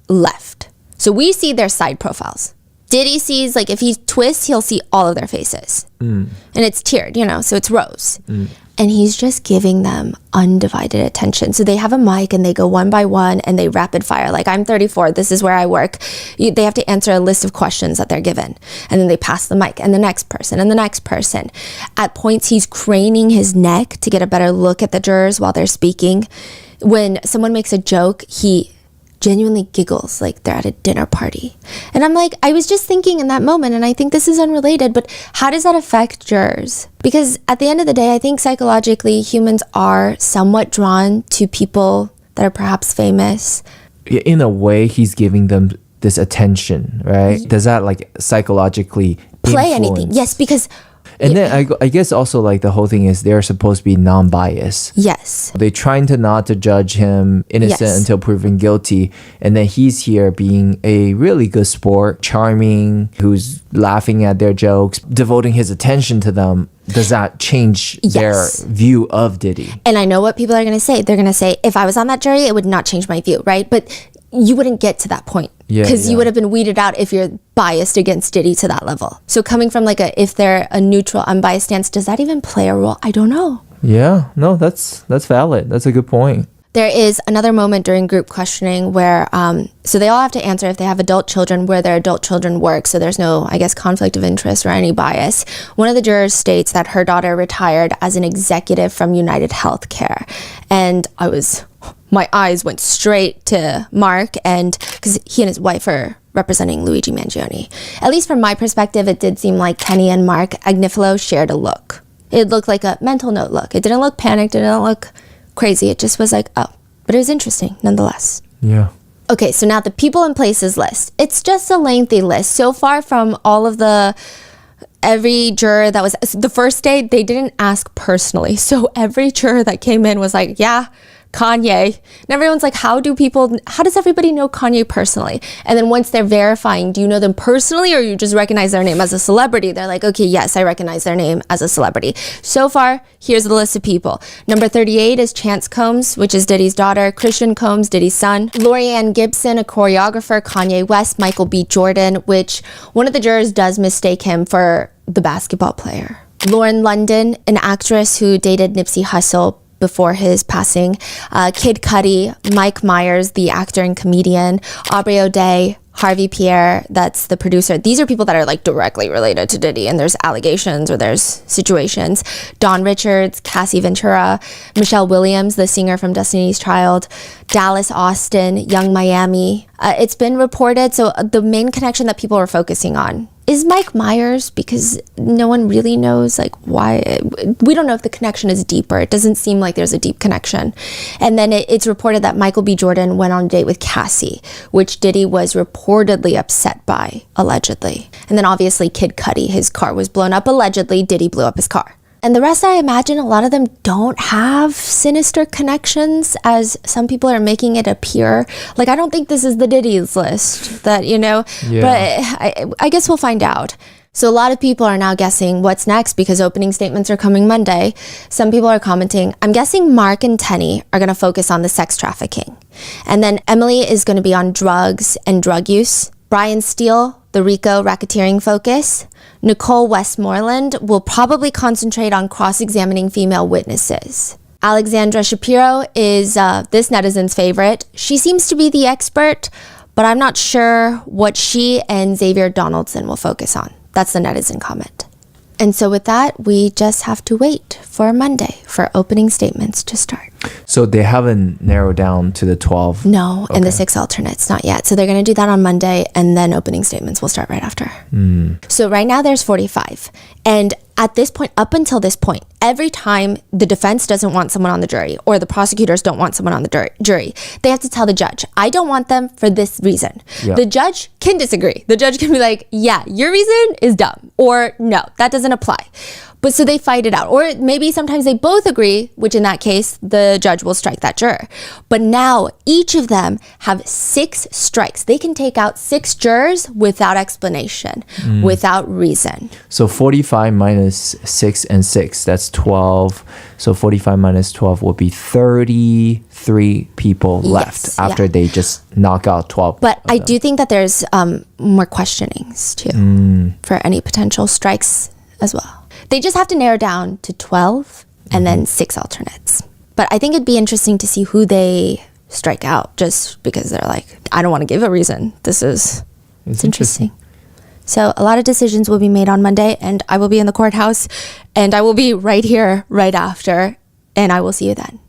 left. So we see their side profiles. Diddy sees, like, if he twists, he'll see all of their faces. And it's tiered, so it's rows. And he's just giving them undivided attention. So they have a mic and they go one by one and they rapid fire. Like, I'm 34, this is where I work. They have to answer a list of questions that they're given. And then they pass the mic and the next person and the next person. At points, he's craning his neck to get a better look at the jurors while they're speaking. When someone makes a joke, he genuinely giggles like they're at a dinner party. And I'm like, I was just thinking in that moment, and I think this is unrelated, but how does that affect jurors? Because at the end of the day, I think psychologically humans are somewhat drawn to people that are perhaps famous. In a way, he's giving them this attention, right? Does that like psychologically play influence? anything? Yes, because and then I guess also like the whole thing is they're supposed to be non-biased. yes. They're trying to not to judge him innocent Yes. until proven guilty. And then he's here being a really good sport, charming, who's laughing at their jokes, devoting his attention to them. Does that change their Yes. view of Diddy? And I know what people are going to say. They're going to say, if I was on that jury, it would not change my view, right? But you wouldn't get to that point Yeah, because yeah. you would have been weeded out if you're biased against Diddy to that level. So coming from like if they're a neutral, unbiased stance, does that even play a role? I don't know. Yeah, no, that's valid. That's a good point. There is another moment during group questioning where, so they all have to answer if they have adult children where their adult children work. So there's no, I guess, conflict of interest or any bias. One of the jurors states that her daughter retired as an executive from United Healthcare. And my eyes went straight to Mark, and because he and his wife are representing Luigi Mangione. At least from my perspective, it did seem like Kenny and Mark Agnifilo shared a look. It looked like a mental note look. It didn't look panicked. It didn't look crazy. It just was like, oh, but it was interesting nonetheless. Yeah. Okay, so now the people and places list. It's just a lengthy list. So far from all of every juror that was, the first day, they didn't ask personally. So every juror that came in was like, yeah, Kanye. And everyone's like, how does everybody know Kanye personally? And then once they're verifying, do you know them personally or you just recognize their name as a celebrity? They're like, okay, yes, I recognize their name as a celebrity. So far, here's the list of people. Number 38 is Chance Combs, which is Diddy's daughter. Christian Combs, Diddy's son. Lorianne Gibson, a choreographer. Kanye West, Michael B. Jordan, which one of the jurors does mistake him for the basketball player. Lauren London, an actress who dated Nipsey Hussle before his passing. Kid Cudi, Mike Myers, the actor and comedian. Aubrey O'Day, Harvey Pierre, that's the producer. These are people that are like directly related to Diddy, and there's allegations or there's situations. Don Richards, Cassie Ventura, Michelle Williams, the singer from Destiny's Child, Dallas Austin, Young Miami. It's been reported. So the main connection that people are focusing on is Mike Myers, because no one really knows like why. We don't know if the connection is deeper. It doesn't seem like there's a deep connection. And then it's reported that Michael B. Jordan went on a date with Cassie, which Diddy was reportedly upset by, allegedly. And then obviously Kid Cudi, his car was blown up. Allegedly, Diddy blew up his car. And the rest, I imagine a lot of them don't have sinister connections, as some people are making it appear. Like, I don't think this is the Diddy's list that, but I guess we'll find out. So a lot of people are now guessing what's next, because opening statements are coming Monday. Some people are commenting, I'm guessing Mark and Tenny are going to focus on the sex trafficking. And then Emily is going to be on drugs and drug use. Brian Steele, the RICO racketeering focus. Nicole Westmoreland will probably concentrate on cross-examining female witnesses. Alexandra Shapiro is this netizen's favorite. She seems to be the expert, but I'm not sure what she and Xavier Donaldson will focus on. That's the netizen comment. And so with that, we just have to wait for Monday for opening statements to start. So they haven't narrowed down to the 12? No, and the 6 alternates, not yet. So they're going to do that on Monday, and then opening statements will start right after. So right now there's 45. And at this point, up until this point, every time the defense doesn't want someone on the jury, or the prosecutors don't want someone on the jury, they have to tell the judge, I don't want them for this reason. Yeah. The judge can disagree. The judge can be like, yeah, your reason is dumb, or no, that doesn't apply. But so they fight it out. Or maybe sometimes they both agree, which in that case, the judge will strike that juror. But now each of them have 6 strikes. They can take out 6 jurors without explanation, without reason. So 45 minus 6 and 6, that's 12. So 45 minus 12 will be 33 people left after they just knock out 12. But I do think that there's more questionings too for any potential strikes as well. They just have to narrow down to 12 and then 6 alternates. But I think it'd be interesting to see who they strike out, just because they're like, I don't want to give a reason. It's interesting. So a lot of decisions will be made on Monday, and I will be in the courthouse, and I will be right here right after, and I will see you then.